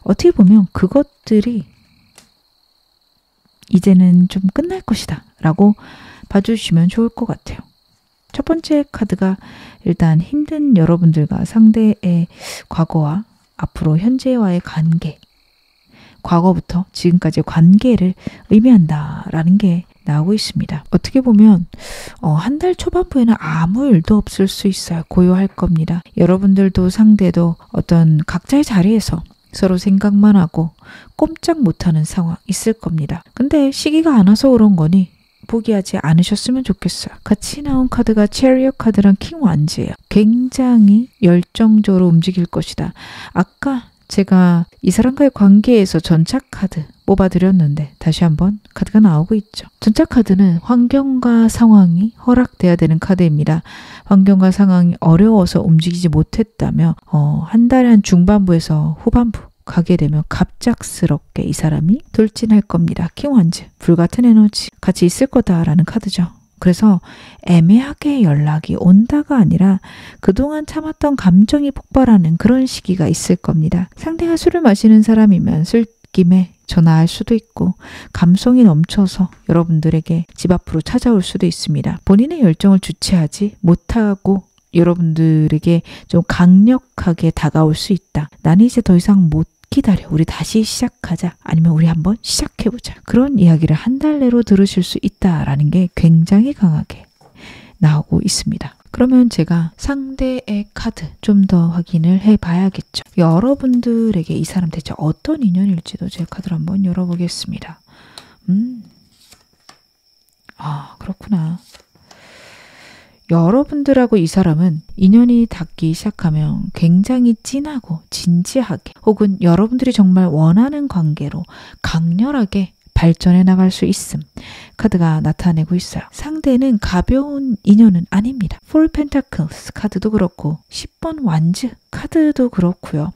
어떻게 보면 그것들이 이제는 좀 끝날 것이다 라고 봐주시면 좋을 것 같아요. 첫 번째 카드가 일단 힘든 여러분들과 상대의 과거와 앞으로 현재와의 관계, 과거부터 지금까지의 관계를 의미한다라는 게 나오고 있습니다. 어떻게 보면 한 달 초반부에는 아무 일도 없을 수 있어요. 고요할 겁니다. 여러분들도 상대도 어떤 각자의 자리에서 서로 생각만 하고 꼼짝 못하는 상황 있을 겁니다. 근데 시기가 안 와서 그런 거니 포기하지 않으셨으면 좋겠어요. 같이 나온 카드가 체리엇 카드랑 킹 완즈예요. 굉장히 열정적으로 움직일 것이다. 아까 제가 이 사람과의 관계에서 전착 카드 뽑아드렸는데 다시 한번 카드가 나오고 있죠. 전착 카드는 환경과 상황이 허락돼야 되는 카드입니다. 환경과 상황이 어려워서 움직이지 못했다며 한 달의 한 중반부에서 후반부 가게 되면 갑작스럽게 이 사람이 돌진할 겁니다. 킹 완즈, 불같은 에너지 같이 있을 거다라는 카드죠. 그래서 애매하게 연락이 온다가 아니라 그동안 참았던 감정이 폭발하는 그런 시기가 있을 겁니다. 상대가 술을 마시는 사람이면 술김에 전화할 수도 있고 감성이 넘쳐서 여러분들에게 집 앞으로 찾아올 수도 있습니다. 본인의 열정을 주체하지 못하고 여러분들에게 좀 강력하게 다가올 수 있다. 나는 이제 더 이상 못 기다려. 우리 다시 시작하자. 아니면 우리 한번 시작해보자. 그런 이야기를 한 달 내로 들으실 수 있다라는 게 굉장히 강하게 나오고 있습니다. 그러면 제가 상대의 카드 좀 더 확인을 해봐야겠죠. 여러분들에게 이 사람 대체 어떤 인연일지도 제 카드를 한번 열어보겠습니다. 그렇구나. 여러분들하고 이 사람은 인연이 닿기 시작하면 굉장히 진하고 진지하게, 혹은 여러분들이 정말 원하는 관계로 강렬하게 발전해 나갈 수 있음 카드가 나타내고 있어요. 상대는 가벼운 인연은 아닙니다. 4 Pentacles 카드도 그렇고 10번 완즈 카드도 그렇고요.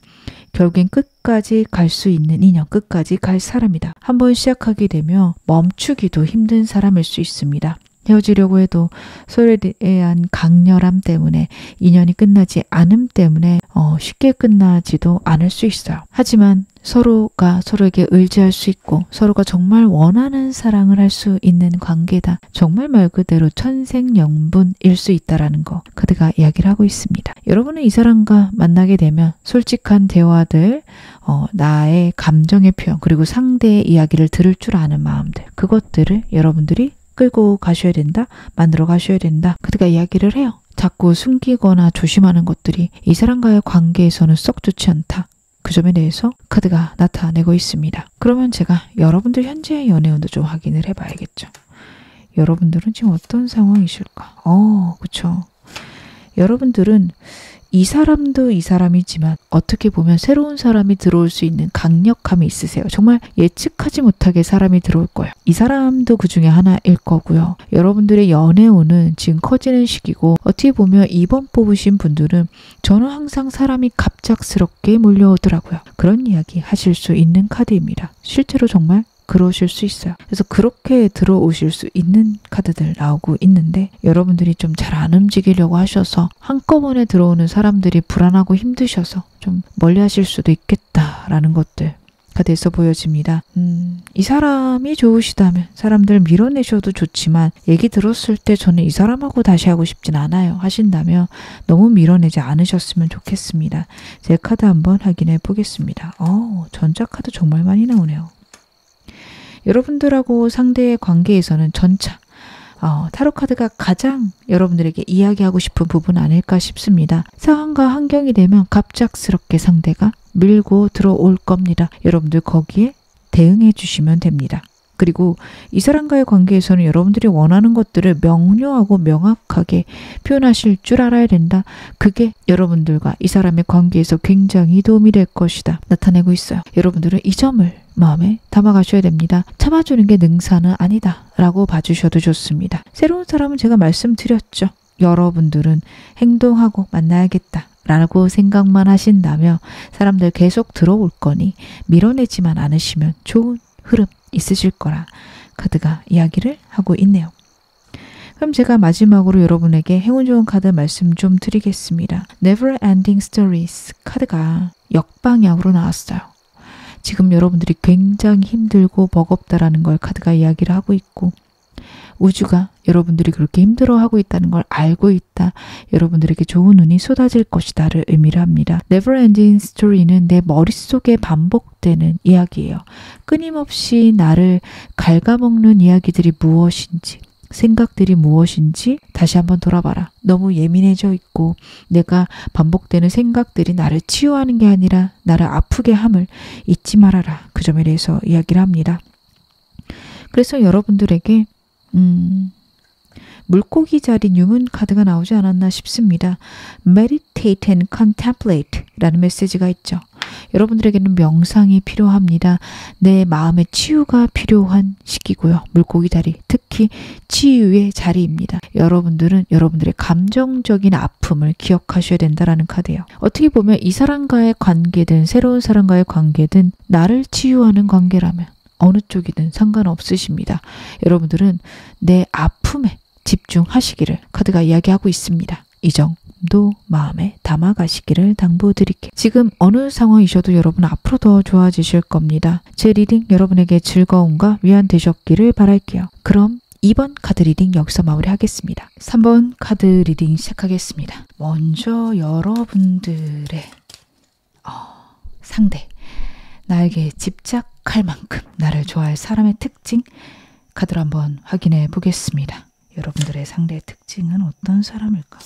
결국엔 끝까지 갈 수 있는 인연, 끝까지 갈 사람이다. 한번 시작하게 되면 멈추기도 힘든 사람일 수 있습니다. 헤어지려고 해도 서로에 대한 강렬함 때문에, 인연이 끝나지 않음 때문에 쉽게 끝나지도 않을 수 있어요. 하지만 서로가 서로에게 의지할 수 있고 서로가 정말 원하는 사랑을 할 수 있는 관계다. 정말 말 그대로 천생연분일 수 있다라는 거 카드가 이야기를 하고 있습니다. 여러분은 이 사람과 만나게 되면 솔직한 대화들, 나의 감정의 표현, 그리고 상대의 이야기를 들을 줄 아는 마음들, 그것들을 여러분들이 끌고 가셔야 된다, 만들어 가셔야 된다. 카드가 이야기를 해요. 자꾸 숨기거나 조심하는 것들이 이 사람과의 관계에서는 썩 좋지 않다. 그 점에 대해서 카드가 나타내고 있습니다. 그러면 제가 여러분들 현재의 연애운도 좀 확인을 해봐야겠죠. 여러분들은 지금 어떤 상황이실까? 그쵸. 여러분들은 이 사람도 이 사람이지만 어떻게 보면 새로운 사람이 들어올 수 있는 강력함이 있으세요. 정말 예측하지 못하게 사람이 들어올 거예요. 이 사람도 그 중에 하나일 거고요. 여러분들의 연애운은 지금 커지는 시기고, 어떻게 보면 2번 뽑으신 분들은 저는 항상 사람이 갑작스럽게 몰려오더라고요. 그런 이야기 하실 수 있는 카드입니다. 실제로 정말 그러실 수 있어요. 그래서 그렇게 들어오실 수 있는 카드들 나오고 있는데, 여러분들이 좀 잘 안 움직이려고 하셔서 한꺼번에 들어오는 사람들이 불안하고 힘드셔서 좀 멀리 하실 수도 있겠다라는 것들 카드에서 보여집니다. 이 사람이 좋으시다면 사람들 밀어내셔도 좋지만 얘기 들었을 때 저는 이 사람하고 다시 하고 싶진 않아요 하신다면 너무 밀어내지 않으셨으면 좋겠습니다. 제 카드 한번 확인해 보겠습니다. 전자카드 정말 많이 나오네요. 여러분들하고 상대의 관계에서는 전차, 타로 카드가 가장 여러분들에게 이야기하고 싶은 부분 아닐까 싶습니다. 상황과 환경이 되면 갑작스럽게 상대가 밀고 들어올 겁니다. 여러분들 거기에 대응해 주시면 됩니다. 그리고 이 사람과의 관계에서는 여러분들이 원하는 것들을 명료하고 명확하게 표현하실 줄 알아야 된다. 그게 여러분들과 이 사람의 관계에서 굉장히 도움이 될 것이다. 나타내고 있어요. 여러분들은 이 점을 마음에 담아가셔야 됩니다. 참아주는 게 능사는 아니다 라고 봐주셔도 좋습니다. 새로운 사람은 제가 말씀드렸죠. 여러분들은 행동하고 만나야겠다 라고 생각만 하신다면 사람들 계속 들어올 거니 밀어내지만 않으시면 좋은 흐름 있으실 거라 카드가 이야기를 하고 있네요. 그럼 제가 마지막으로 여러분에게 행운 좋은 카드 말씀 좀 드리겠습니다. Never Ending Stories 카드가 역방향으로 나왔어요. 지금 여러분들이 굉장히 힘들고 버겁다라는 걸 카드가 이야기를 하고 있고 우주가 여러분들이 그렇게 힘들어하고 있다는 걸 알고 있다. 여러분들에게 좋은 운이 쏟아질 것이다를 의미를 합니다. Never Ending Story는 내 머릿속에 반복되는 이야기예요. 끊임없이 나를 갉아먹는 이야기들이 무엇인지 생각들이 무엇인지 다시 한번 돌아봐라. 너무 예민해져 있고 내가 반복되는 생각들이 나를 치유하는 게 아니라 나를 아프게 함을 잊지 말아라. 그 점에 대해서 이야기를 합니다. 그래서 여러분들에게 물고기 자리 뉴문 카드가 나오지 않았나 싶습니다. Meditate and Contemplate 라는 메시지가 있죠. 여러분들에게는 명상이 필요합니다. 내 마음의 치유가 필요한 시기고요. 물고기 자리, 특히 치유의 자리입니다. 여러분들은 여러분들의 감정적인 아픔을 기억하셔야 된다라는 카드예요. 어떻게 보면 이 사람과의 관계든 새로운 사람과의 관계든 나를 치유하는 관계라면 어느 쪽이든 상관없으십니다. 여러분들은 내 아픔에 집중하시기를 카드가 이야기하고 있습니다. 이 점도 마음에 담아가시기를 당부드릴게요. 지금 어느 상황이셔도 여러분 앞으로 더 좋아지실 겁니다. 제 리딩 여러분에게 즐거움과 위안 되셨기를 바랄게요. 그럼 2번 카드 리딩 여기서 마무리하겠습니다. 3번 카드 리딩 시작하겠습니다. 먼저 여러분들의 상대, 나에게 집착할 만큼 나를 좋아할 사람의 특징 카드를 한번 확인해 보겠습니다. 여러분들의 상대의 특징은 어떤 사람일까?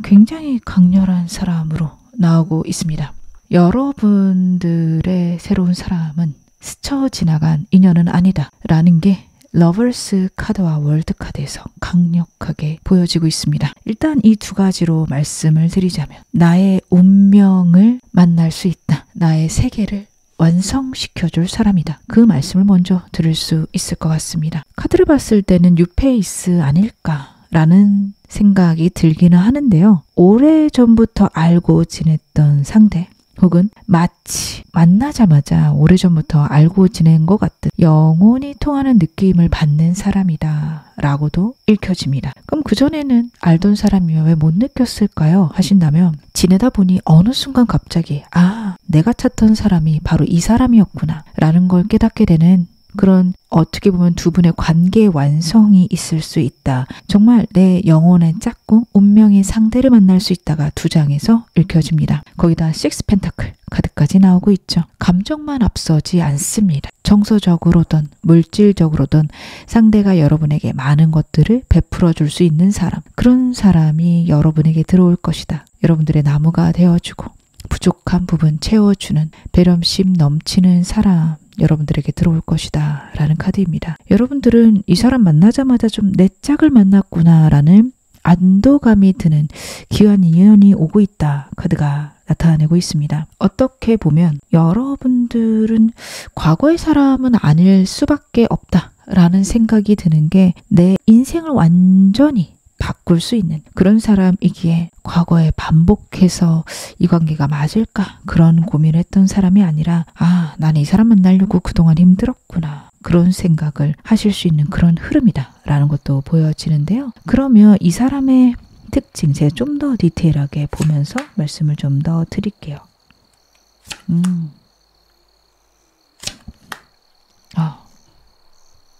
굉장히 강렬한 사람으로 나오고 있습니다. 여러분들의 새로운 사람은 스쳐 지나간 인연은 아니다 라는 게 러버스 카드와 월드 카드에서 강력하게 보여지고 있습니다. 일단 이 두 가지로 말씀을 드리자면 나의 운명을 만날 수 있다. 나의 세계를 완성시켜줄 사람이다. 그 말씀을 먼저 들을 수 있을 것 같습니다. 카드를 봤을 때는 뉴페이스 아닐까라는 생각이 들기는 하는데요. 오래전부터 알고 지냈던 상대 혹은 마치 만나자마자 오래전부터 알고 지낸 것 같은 영혼이 통하는 느낌을 받는 사람이다 라고도 읽혀집니다. 그럼 그전에는 알던 사람이면 왜 못 느꼈을까요? 하신다면 지내다 보니 어느 순간 갑자기 내가 찾던 사람이 바로 이 사람이었구나 라는 걸 깨닫게 되는 그런 어떻게 보면 두 분의 관계의 완성이 있을 수 있다. 정말 내 영혼의 짝꿍, 운명의 상대를 만날 수 있다가 두 장에서 읽혀집니다. 거기다 식스 펜타클 카드까지 나오고 있죠. 감정만 앞서지 않습니다. 정서적으로든 물질적으로든 상대가 여러분에게 많은 것들을 베풀어 줄 수 있는 사람, 그런 사람이 여러분에게 들어올 것이다. 여러분들의 나무가 되어주고 부족한 부분 채워주는 배려심 넘치는 사람 여러분들에게 들어올 것이다 라는 카드입니다. 여러분들은 이 사람 만나자마자 좀 내 짝을 만났구나 라는 안도감이 드는 귀한 인연이 오고 있다 카드가 나타내고 있습니다. 어떻게 보면 여러분들은 과거의 사람은 아닐 수밖에 없다 라는 생각이 드는 게 내 인생을 완전히 바꿀 수 있는 그런 사람이기에 과거에 반복해서 이 관계가 맞을까 그런 고민을 했던 사람이 아니라 나는 이 사람 만나려고 그동안 힘들었구나 그런 생각을 하실 수 있는 그런 흐름이다 라는 것도 보여지는데요. 그러면 이 사람의 특징 제가 좀 더 디테일하게 보면서 말씀을 좀 더 드릴게요.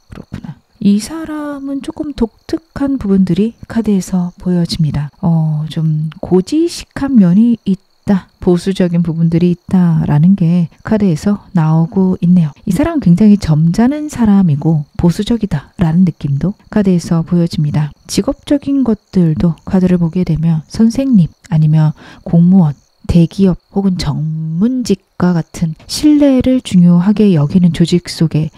그렇구나. 이 사람은 조금 독특한 부분들이 카드에서 보여집니다. 좀 고지식한 면이 있다. 보수적인 부분들이 있다라는 게 카드에서 나오고 있네요. 이 사람은 굉장히 점잖은 사람이고 보수적이다라는 느낌도 카드에서 보여집니다. 직업적인 것들도 카드를 보게 되면 선생님 아니면 공무원, 대기업 혹은 전문직과 같은 신뢰를 중요하게 여기는 조직 속에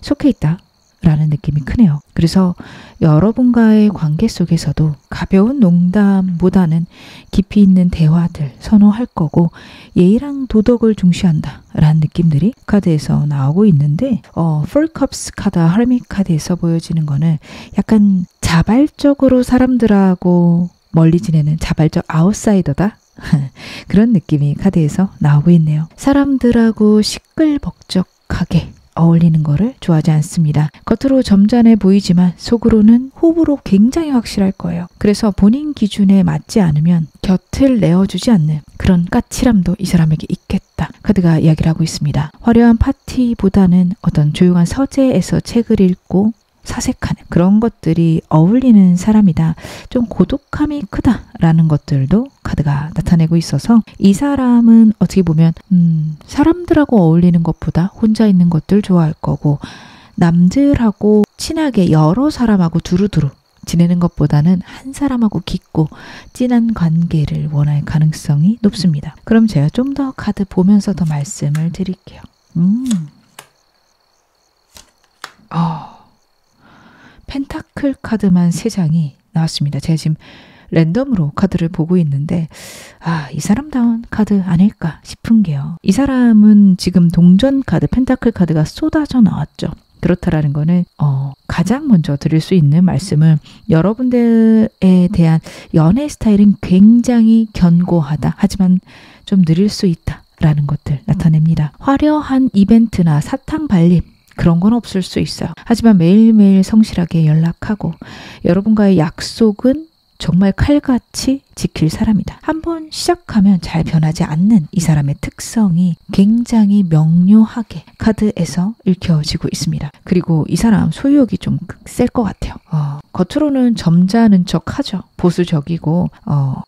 속해 있다. 라는 느낌이 크네요. 그래서 여러분과의 관계 속에서도 가벼운 농담보다는 깊이 있는 대화들 선호할 거고 예의랑 도덕을 중시한다 라는 느낌들이 카드에서 나오고 있는데 Four Cups 카드, Hermit 카드에서 보여지는 거는 약간 자발적으로 사람들하고 멀리 지내는 자발적 아웃사이더다 그런 느낌이 카드에서 나오고 있네요. 사람들하고 시끌벅적하게 어울리는 거를 좋아하지 않습니다. 겉으로 점잖해 보이지만 속으로는 호불호 굉장히 확실할 거예요. 그래서 본인 기준에 맞지 않으면 곁을 내어주지 않는 그런 까칠함도 이 사람에게 있겠다. 카드가 이야기를 하고 있습니다. 화려한 파티보다는 어떤 조용한 서재에서 책을 읽고 사색하는 그런 것들이 어울리는 사람이다. 좀 고독함이 크다라는 것들도 카드가 나타내고 있어서 이 사람은 어떻게 보면 사람들하고 어울리는 것보다 혼자 있는 것들 좋아할 거고 남들하고 친하게 여러 사람하고 두루두루 지내는 것보다는 한 사람하고 깊고 진한 관계를 원할 가능성이 높습니다. 그럼 제가 좀 더 카드 보면서 더 말씀을 드릴게요. 펜타클 카드만 3장이 나왔습니다. 제가 지금 랜덤으로 카드를 보고 있는데 이 사람다운 카드 아닐까 싶은 게요. 이 사람은 지금 동전 카드, 펜타클 카드가 쏟아져 나왔죠. 그렇다라는 거는 가장 먼저 드릴 수 있는 말씀은 여러분들에 대한 연애 스타일은 굉장히 견고하다. 하지만 좀 느릴 수 있다. 라는 것들 나타냅니다. 화려한 이벤트나 사탕 발림 그런 건 없을 수 있어요. 하지만 매일매일 성실하게 연락하고 여러분과의 약속은 정말 칼같이 지킬 사람이다. 한번 시작하면 잘 변하지 않는 이 사람의 특성이 굉장히 명료하게 카드에서 읽혀지고 있습니다. 그리고 이 사람 소유욕이 좀 셀 것 같아요. 겉으로는 점잖은 척 하죠. 보수적이고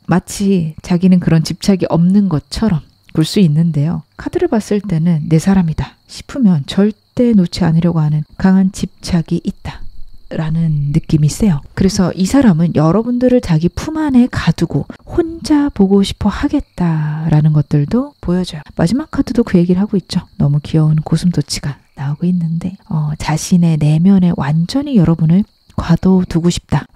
마치 자기는 그런 집착이 없는 것처럼 볼 수 있는데요. 카드를 봤을 때는 내 사람이다 싶으면 절대 놓지 않으려고 하는 강한 집착이 있다. 라는 느낌이 세요. 그래서 이 사람은 여러분들을 자기 품 안에 가두고 혼자 보고 싶어 하겠다라는 것들도 보여줘요. 마지막 카드도 그 얘기를 하고 있죠. 너무 귀여운 고슴도치가 나오고 있는데 자신의 내면에 완전히 여러분을 가둬두고 싶다.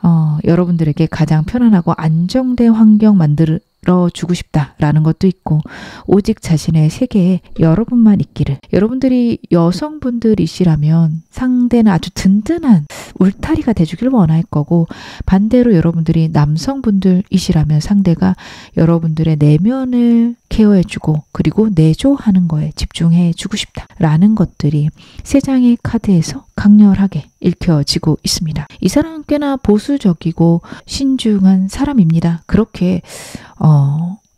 여러분들에게 가장 편안하고 안정된 환경 만들어주고 싶다라는 것도 있고 오직 자신의 세계에 여러분만 있기를. 여러분들이 여성분들이시라면 상대는 아주 든든한 울타리가 돼주길 원할 거고 반대로 여러분들이 남성분들이시라면 상대가 여러분들의 내면을 케어해주고 그리고 내조하는 거에 집중해주고 싶다라는 것들이 3장의 카드에서 강렬하게 읽혀지고 있습니다. 이 사람은 꽤나 보수적이고 신중한 사람입니다. 그렇게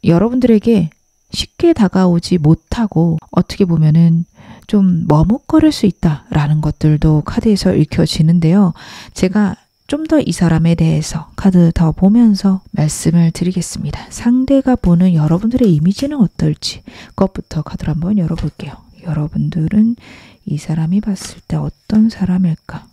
여러분들에게 쉽게 다가오지 못하고 어떻게 보면은 좀 머뭇거릴 수 있다라는 것들도 카드에서 읽혀지는데요. 제가 좀 더 이 사람에 대해서 카드 더 보면서 말씀을 드리겠습니다. 상대가 보는 여러분들의 이미지는 어떨지 그것부터 카드를 한번 열어볼게요. 여러분들은 이 사람이 봤을 때 어떤 사람일까?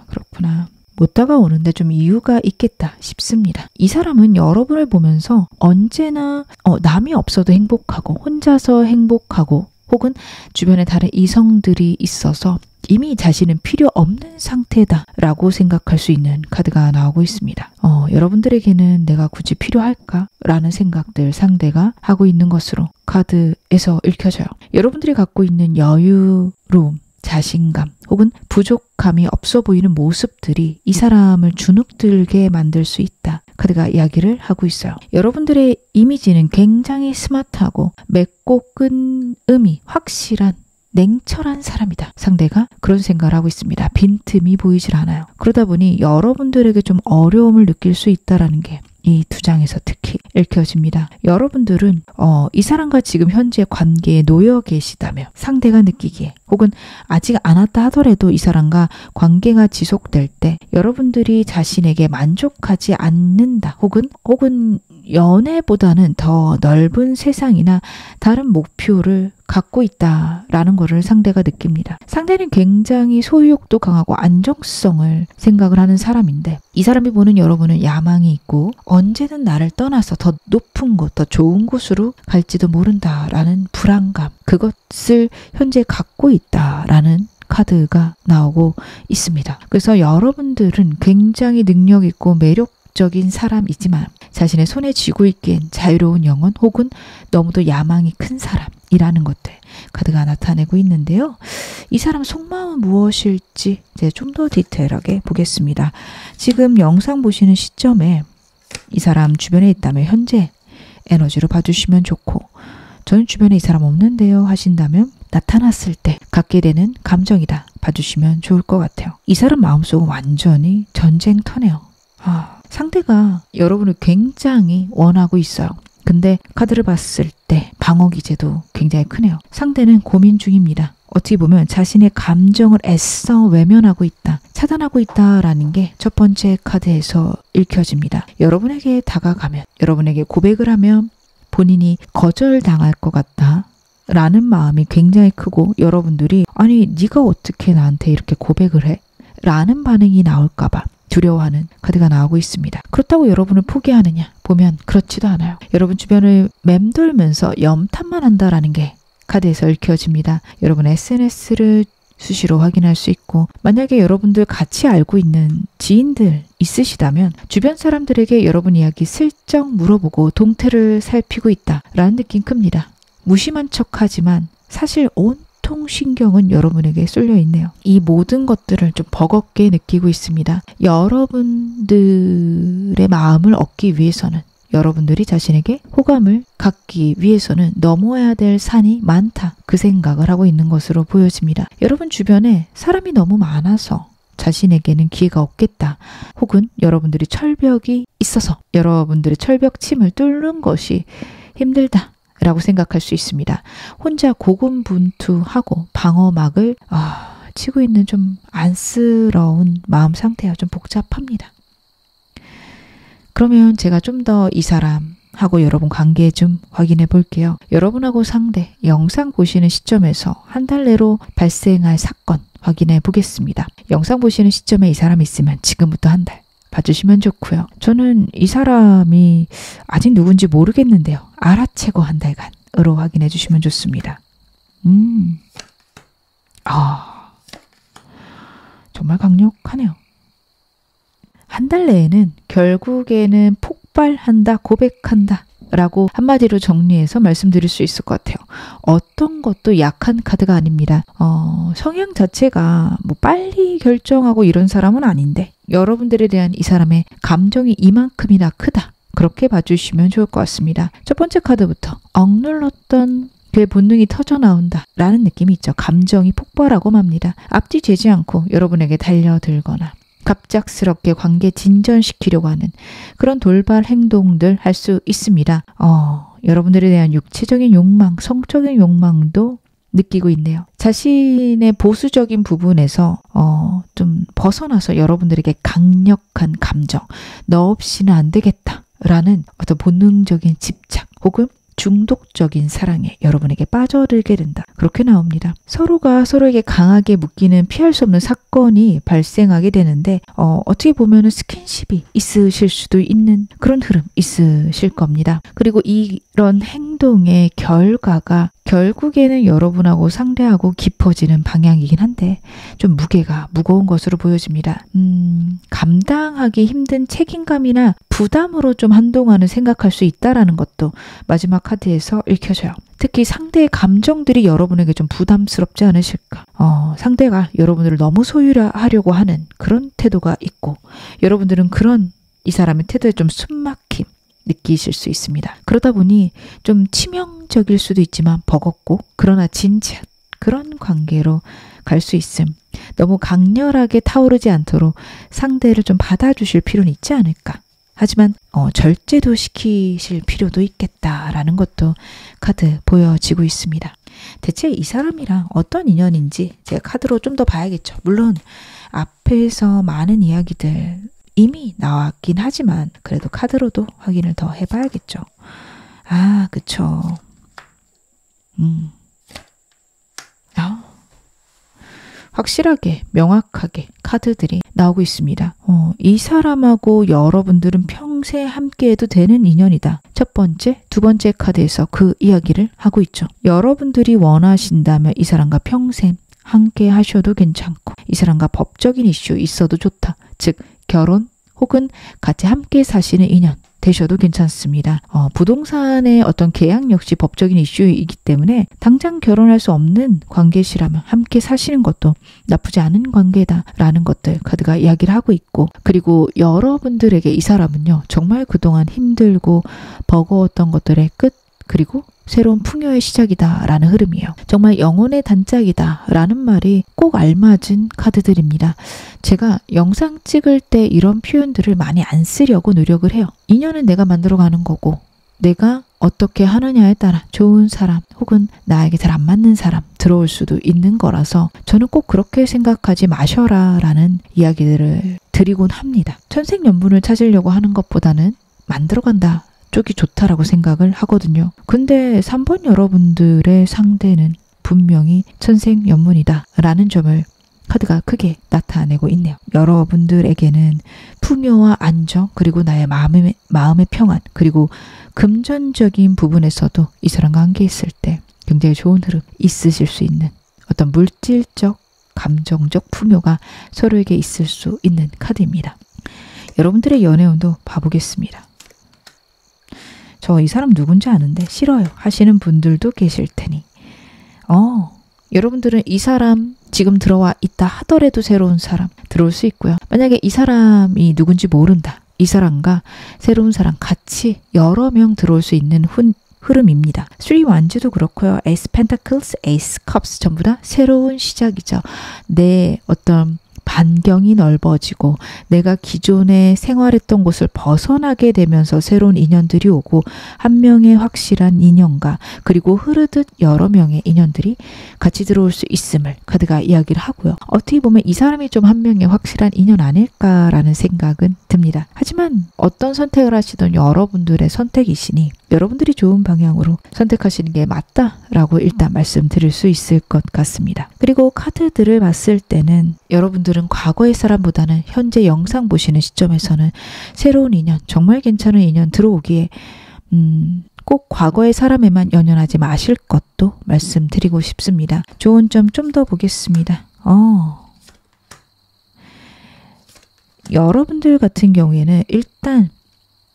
그렇구나. 못 다가오는데 좀 이유가 있겠다 싶습니다. 이 사람은 여러분을 보면서 언제나 남이 없어도 행복하고 혼자서 행복하고 혹은 주변에 다른 이성들이 있어서 이미 자신은 필요 없는 상태다라고 생각할 수 있는 카드가 나오고 있습니다. 여러분들에게는 내가 굳이 필요할까? 라는 생각들 상대가 하고 있는 것으로 카드에서 읽혀져요. 여러분들이 갖고 있는 여유로움, 자신감 혹은 부족함이 없어 보이는 모습들이 이 사람을 주눅들게 만들 수 있다. 카드가 이야기를 하고 있어요. 여러분들의 이미지는 굉장히 스마트하고 맺고 끈음이 확실한 냉철한 사람이다. 상대가 그런 생각을 하고 있습니다. 빈틈이 보이질 않아요. 그러다 보니 여러분들에게 좀 어려움을 느낄 수 있다라는 게 이 두 장에서 특히 읽혀집니다. 여러분들은 이 사람과 지금 현재 관계에 놓여 계시다며 상대가 느끼기에 혹은 아직 안 왔다 하더라도 이 사람과 관계가 지속될 때 여러분들이 자신에게 만족하지 않는다 혹은 연애보다는 더 넓은 세상이나 다른 목표를 갖고 있다라는 것을 상대가 느낍니다. 상대는 굉장히 소유욕도 강하고 안정성을 생각을 하는 사람인데 이 사람이 보는 여러분은 야망이 있고 언제든 나를 떠나서 더 높은 곳, 더 좋은 곳으로 갈지도 모른다라는 불안감, 그것을 현재 갖고 있다라는 카드가 나오고 있습니다. 그래서 여러분들은 굉장히 능력 있고 매력적인 사람이지만 자신의 손에 쥐고 있기엔 자유로운 영혼 혹은 너무도 야망이 큰 사람이라는 것들 카드가 나타내고 있는데요. 이 사람 속마음은 무엇일지 이제 좀 더 디테일하게 보겠습니다. 지금 영상 보시는 시점에 이 사람 주변에 있다면 현재 에너지로 봐주시면 좋고, 저는 주변에 이 사람 없는데요 하신다면 나타났을 때 갖게 되는 감정이다 봐주시면 좋을 것 같아요. 이 사람 마음속은 완전히 전쟁터네요. 상대가 여러분을 굉장히 원하고 있어요. 근데 카드를 봤을 때 방어 기제도 굉장히 크네요. 상대는 고민 중입니다. 어떻게 보면 자신의 감정을 애써 외면하고 있다, 차단하고 있다라는 게 첫 번째 카드에서 읽혀집니다. 여러분에게 다가가면, 여러분에게 고백을 하면 본인이 거절당할 것 같다 라는 마음이 굉장히 크고, 여러분들이 아니 네가 어떻게 나한테 이렇게 고백을 해? 라는 반응이 나올까봐 두려워하는 카드가 나오고 있습니다. 그렇다고 여러분을 포기하느냐 보면 그렇지도 않아요. 여러분 주변을 맴돌면서 염탐만 한다라는 게 카드에서 읽혀집니다. 여러분의 SNS를 수시로 확인할 수 있고, 만약에 여러분들 같이 알고 있는 지인들 있으시다면 주변 사람들에게 여러분 이야기 슬쩍 물어보고 동태를 살피고 있다라는 느낌 큽니다. 무심한 척하지만 사실 온통 신경은 여러분에게 쏠려 있네요. 이 모든 것들을 좀 버겁게 느끼고 있습니다. 여러분들의 마음을 얻기 위해서는, 여러분들이 자신에게 호감을 갖기 위해서는 넘어야 될 산이 많다, 그 생각을 하고 있는 것으로 보여집니다. 여러분 주변에 사람이 너무 많아서 자신에게는 기회가 없겠다, 혹은 여러분들이 철벽이 있어서 여러분들의 철벽침을 뚫는 것이 힘들다 라고 생각할 수 있습니다. 혼자 고군분투하고 방어막을 치고 있는 좀 안쓰러운 마음 상태가 좀 복잡합니다. 그러면 제가 좀 더 이 사람하고 여러분 관계 좀 확인해 볼게요. 여러분하고 상대, 영상 보시는 시점에서 한 달 내로 발생할 사건 확인해 보겠습니다. 영상 보시는 시점에 이 사람이 있으면 지금부터 한 달 봐주시면 좋고요. 저는 이 사람이 아직 누군지 모르겠는데요. 알아채고 한 달간으로 확인해 주시면 좋습니다. 정말 강력하네요. 한 달 내에는 결국에는 폭발한다, 고백한다 라고 한마디로 정리해서 말씀드릴 수 있을 것 같아요. 어떤 것도 약한 카드가 아닙니다. 성향 자체가 뭐 빨리 결정하고 이런 사람은 아닌데 여러분들에 대한 이 사람의 감정이 이만큼이나 크다, 그렇게 봐주시면 좋을 것 같습니다. 첫 번째 카드부터 억눌렀던 그의 본능이 터져나온다 라는 느낌이 있죠. 감정이 폭발하고 맙니다. 앞뒤 재지 않고 여러분에게 달려들거나 갑작스럽게 관계 진전시키려고 하는 그런 돌발 행동들 할 수 있습니다. 여러분들에 대한 육체적인 욕망, 성적인 욕망도 느끼고 있네요. 자신의 보수적인 부분에서 좀 벗어나서 여러분들에게 강력한 감정, 너 없이는 안 되겠다 라는 어떤 본능적인 집착 혹은 중독적인 사랑에 여러분에게 빠져들게 된다, 그렇게 나옵니다. 서로가 서로에게 강하게 묶이는 피할 수 없는 사건이 발생하게 되는데 어떻게 보면 스킨십이 있으실 수도 있는 그런 흐름 있으실 겁니다. 그리고 이런 행동의 결과가 결국에는 여러분하고 상대하고 깊어지는 방향이긴 한데 좀 무게가 무거운 것으로 보여집니다. 감당하기 힘든 책임감이나 부담으로 좀 한동안은 생각할 수 있다라는 것도 마지막 카드에서 읽혀져요. 특히 상대의 감정들이 여러분에게 좀 부담스럽지 않으실까? 상대가 여러분들을 너무 소유하려고 하는 그런 태도가 있고, 여러분들은 그런 이 사람의 태도에 좀 숨막힘 느끼실 수 있습니다. 그러다 보니 좀 치명적일 수도 있지만 버겁고 그러나 진지한 그런 관계로 갈 수 있음. 너무 강렬하게 타오르지 않도록 상대를 좀 받아주실 필요는 있지 않을까. 하지만 절제도 시키실 필요도 있겠다라는 것도 카드 보여지고 있습니다. 대체 이 사람이랑 어떤 인연인지 제가 카드로 좀 더 봐야겠죠. 물론 앞에서 많은 이야기들 이미 나왔긴 하지만 그래도 카드로도 확인을 더 해봐야겠죠. 아, 그쵸. 확실하게 명확하게 카드들이 나오고 있습니다. 이 사람하고 여러분들은 평생 함께해도 되는 인연이다. 첫 번째, 두 번째 카드에서 그 이야기를 하고 있죠. 여러분들이 원하신다면 이 사람과 평생 함께 하셔도 괜찮고 이 사람과 법적인 이슈 있어도 좋다. 즉 결혼 혹은 같이 함께 사시는 인연 되셔도 괜찮습니다. 부동산의 어떤 계약 역시 법적인 이슈이기 때문에 당장 결혼할 수 없는 관계시라면 함께 사시는 것도 나쁘지 않은 관계다라는 것들 카드가 이야기를 하고 있고, 그리고 여러분들에게 이 사람은요 정말 그동안 힘들고 버거웠던 것들의 끝, 그리고 새로운 풍요의 시작이다 라는 흐름이에요. 정말 영혼의 단짝이다 라는 말이 꼭 알맞은 카드들입니다. 제가 영상 찍을 때 이런 표현들을 많이 안 쓰려고 노력을 해요. 인연은 내가 만들어가는 거고 내가 어떻게 하느냐에 따라 좋은 사람 혹은 나에게 잘 안 맞는 사람 들어올 수도 있는 거라서 저는 꼭 그렇게 생각하지 마셔라 라는 이야기들을 드리곤 합니다. 천생연분을 찾으려고 하는 것보다는 만들어간다 쪽이 좋다라고 생각을 하거든요. 근데 3번 여러분들의 상대는 분명히 천생연분이다 라는 점을 카드가 크게 나타내고 있네요. 여러분들에게는 풍요와 안정, 그리고 나의 마음의 평안, 그리고 금전적인 부분에서도 이 사람과 함께 있을 때 굉장히 좋은 흐름 있으실 수 있는 어떤 물질적, 감정적 풍요가 서로에게 있을 수 있는 카드입니다. 여러분들의 연애운도 봐보겠습니다. 저 이 사람 누군지 아는데 싫어요 하시는 분들도 계실 테니 여러분들은 이 사람 지금 들어와 있다 하더라도 새로운 사람 들어올 수 있고요. 만약에 이 사람이 누군지 모른다. 이 사람과 새로운 사람 같이 여러 명 들어올 수 있는 흐름입니다. 3 완즈도 그렇고요. 에이스 펜타클스, 에이스 컵스 전부 다 새로운 시작이죠. 내 어떤 반경이 넓어지고 내가 기존에 생활했던 곳을 벗어나게 되면서 새로운 인연들이 오고 한 명의 확실한 인연과 그리고 흐르듯 여러 명의 인연들이 같이 들어올 수 있음을 카드가 이야기를 하고요. 어떻게 보면 이 사람이 좀 한 명의 확실한 인연 아닐까라는 생각은 듭니다. 하지만 어떤 선택을 하시든 여러분들의 선택이시니 여러분들이 좋은 방향으로 선택하시는 게 맞다라고 일단 말씀드릴 수 있을 것 같습니다. 그리고 카드들을 봤을 때는 여러분들은 과거의 사람보다는 현재 영상 보시는 시점에서는 새로운 인연, 정말 괜찮은 인연 들어오기에 꼭 과거의 사람에만 연연하지 마실 것도 말씀드리고 싶습니다. 좋은 점 좀 더 보겠습니다. 여러분들 같은 경우에는 일단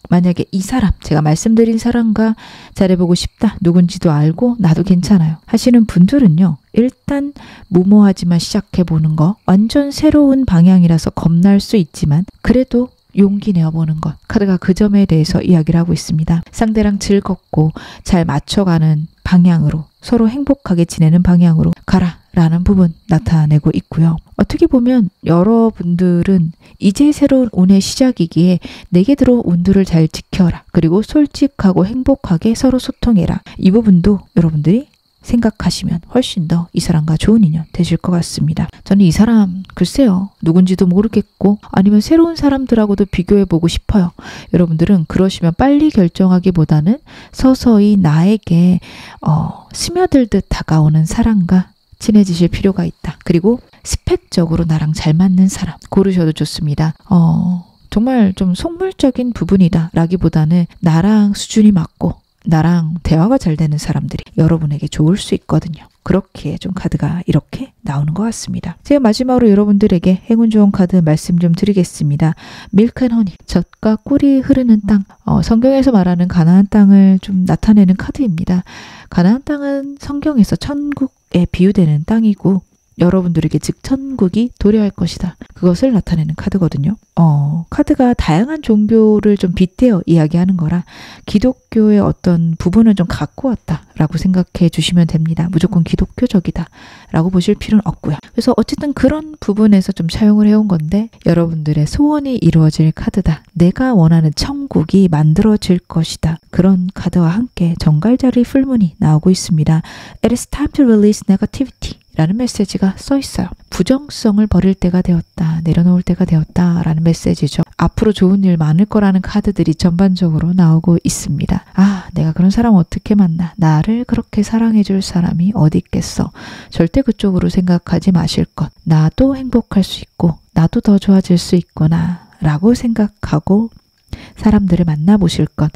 만약에 이 사람, 제가 말씀드린 사람과 잘해보고 싶다, 누군지도 알고 나도 괜찮아요 하시는 분들은요, 일단 무모하지만 시작해보는 거, 완전 새로운 방향이라서 겁날 수 있지만 그래도 용기 내어보는 것, 카드가 그 점에 대해서 이야기를 하고 있습니다. 상대랑 즐겁고 잘 맞춰가는 방향으로, 서로 행복하게 지내는 방향으로 가라 라는 부분 나타내고 있고요. 어떻게 보면 여러분들은 이제 새로운 운의 시작이기에 내게 들어온 운들을 잘 지켜라. 그리고 솔직하고 행복하게 서로 소통해라. 이 부분도 여러분들이 생각하시면 훨씬 더 이 사람과 좋은 인연 되실 것 같습니다. 저는 이 사람 글쎄요 누군지도 모르겠고 아니면 새로운 사람들하고도 비교해보고 싶어요. 여러분들은 그러시면 빨리 결정하기보다는 서서히 나에게 스며들듯 다가오는 사람과 친해지실 필요가 있다. 그리고 스펙적으로 나랑 잘 맞는 사람 고르셔도 좋습니다. 정말 좀 속물적인 부분이다 라기보다는 나랑 수준이 맞고 나랑 대화가 잘 되는 사람들이 여러분에게 좋을 수 있거든요. 그렇게 좀 카드가 이렇게 나오는 것 같습니다. 제가 마지막으로 여러분들에게 행운 좋은 카드 말씀 좀 드리겠습니다. 밀크 앤 허니, 젖과 꿀이 흐르는 땅. 성경에서 말하는 가나안 땅을 좀 나타내는 카드입니다. 가나안 땅은 성경에서 천국에 비유되는 땅이고 여러분들에게 즉 천국이 도래할 것이다. 그것을 나타내는 카드거든요. 카드가 다양한 종교를 좀 빗대어 이야기하는 거라 기독교의 어떤 부분을 좀 갖고 왔다라고 생각해 주시면 됩니다. 무조건 기독교적이다 라고 보실 필요는 없고요. 그래서 어쨌든 그런 부분에서 좀 사용을 해온 건데 여러분들의 소원이 이루어질 카드다. 내가 원하는 천국이 만들어질 것이다. 그런 카드와 함께 정갈자리 풀문이 나오고 있습니다. It is time to release negativity 라는 메시지가 써 있어요. 부정성을 버릴 때가 되었다. 내려놓을 때가 되었다. 라는 메시지죠. 앞으로 좋은 일 많을 거라는 카드들이 전반적으로 나오고 있습니다. 내가 그런 사람 어떻게 만나? 나를 그렇게 사랑해 줄 사람이 어디 있겠어? 절대 그쪽으로 생각하지 마실 것. 나도 행복할 수 있고 나도 더 좋아질 수 있구나 라고 생각하고 사람들을 만나보실 것.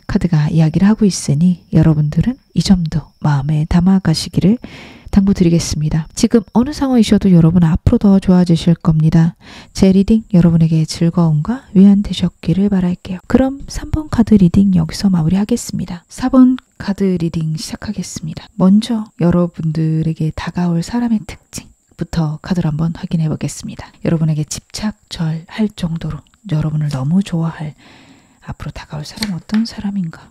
카드가 이야기를 하고 있으니 여러분들은 이 점도 마음에 담아가시기를 당부드리겠습니다. 지금 어느 상황이셔도 여러분 앞으로 더 좋아지실 겁니다. 제 리딩 여러분에게 즐거움과 위안 되셨기를 바랄게요. 그럼 3번 카드 리딩 여기서 마무리하겠습니다. 4번 카드 리딩 시작하겠습니다. 먼저 여러분들에게 다가올 사람의 특징부터 카드를 한번 확인해 보겠습니다. 여러분에게 집착절할 정도로 여러분을 너무 좋아할 앞으로 다가올 사람 어떤 사람인가?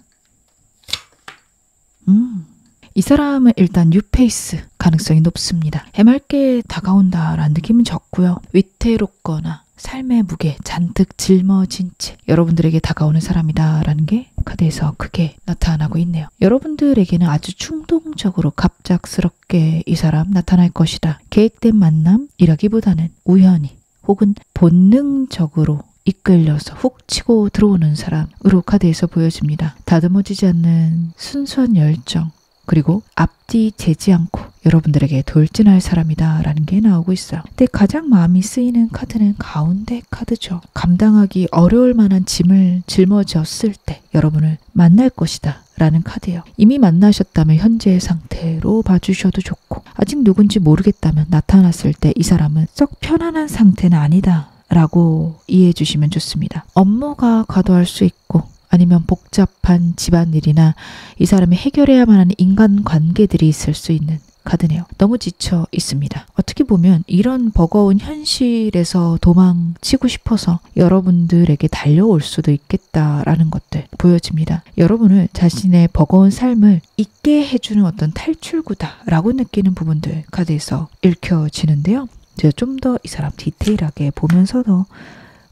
이 사람은 일단 뉴페이스 가능성이 높습니다. 해맑게 다가온다라는 느낌은 적고요. 위태롭거나 삶의 무게 잔뜩 짊어진 채 여러분들에게 다가오는 사람이다라는 게 카드에서 크게 나타나고 있네요. 여러분들에게는 아주 충동적으로 갑작스럽게 이 사람 나타날 것이다. 계획된 만남이라기보다는 우연히 혹은 본능적으로 이끌려서 훅 치고 들어오는 사람으로 카드에서 보여집니다. 다듬어지지 않는 순수한 열정 그리고 앞뒤 재지 않고 여러분들에게 돌진할 사람이다 라는 게 나오고 있어요. 근데 가장 마음이 쓰이는 카드는 가운데 카드죠. 감당하기 어려울 만한 짐을 짊어졌을 때 여러분을 만날 것이다 라는 카드예요. 이미 만나셨다면 현재의 상태로 봐주셔도 좋고 아직 누군지 모르겠다면 나타났을 때 이 사람은 썩 편안한 상태는 아니다 라고 이해해 주시면 좋습니다. 업무가 과도할 수 있고 아니면 복잡한 집안일이나 이 사람이 해결해야만 하는 인간관계들이 있을 수 있는 카드네요. 너무 지쳐 있습니다. 어떻게 보면 이런 버거운 현실에서 도망치고 싶어서 여러분들에게 달려올 수도 있겠다라는 것들 보여집니다. 여러분을 자신의 버거운 삶을 잊게 해주는 어떤 탈출구다라고 느끼는 부분들 카드에서 읽혀지는데요. 제가 좀 더 이 사람 디테일하게 보면서 더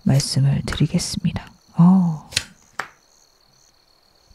말씀을 드리겠습니다.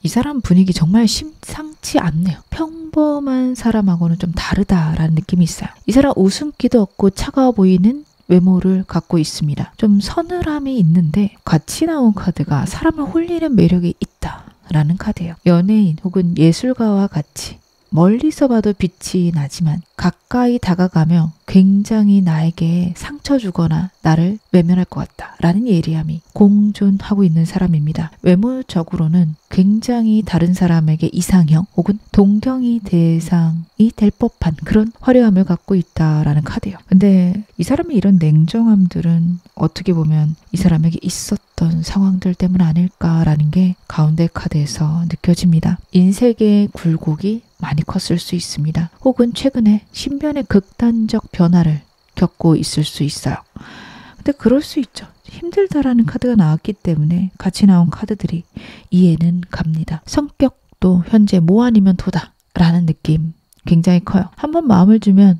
이 사람 분위기 정말 심상치 않네요. 평범한 사람하고는 좀 다르다라는 느낌이 있어요. 이 사람 웃음기도 없고 차가워 보이는 외모를 갖고 있습니다. 좀 서늘함이 있는데 같이 나온 카드가 사람을 홀리는 매력이 있다라는 카드예요. 연예인 혹은 예술가와 같이 멀리서 봐도 빛이 나지만 가까이 다가가면 굉장히 나에게 상처 주거나 나를 외면할 것 같다 라는 예리함이 공존하고 있는 사람입니다. 외모적으로는 굉장히 다른 사람에게 이상형 혹은 동경의 대상이 될 법한 그런 화려함을 갖고 있다라는 카드예요. 근데 이 사람의 이런 냉정함들은 어떻게 보면 이 사람에게 있었던 상황들 때문 아닐까라는 게 가운데 카드에서 느껴집니다. 인생의 굴곡이 많이 컸을 수 있습니다. 혹은 최근에 신변의 극단적 변화를 겪고 있을 수 있어요. 근데 그럴 수 있죠. 힘들다라는 카드가 나왔기 때문에 같이 나온 카드들이 이해는 갑니다. 성격도 현재 뭐 아니면 도다 라는 느낌 굉장히 커요. 한번 마음을 주면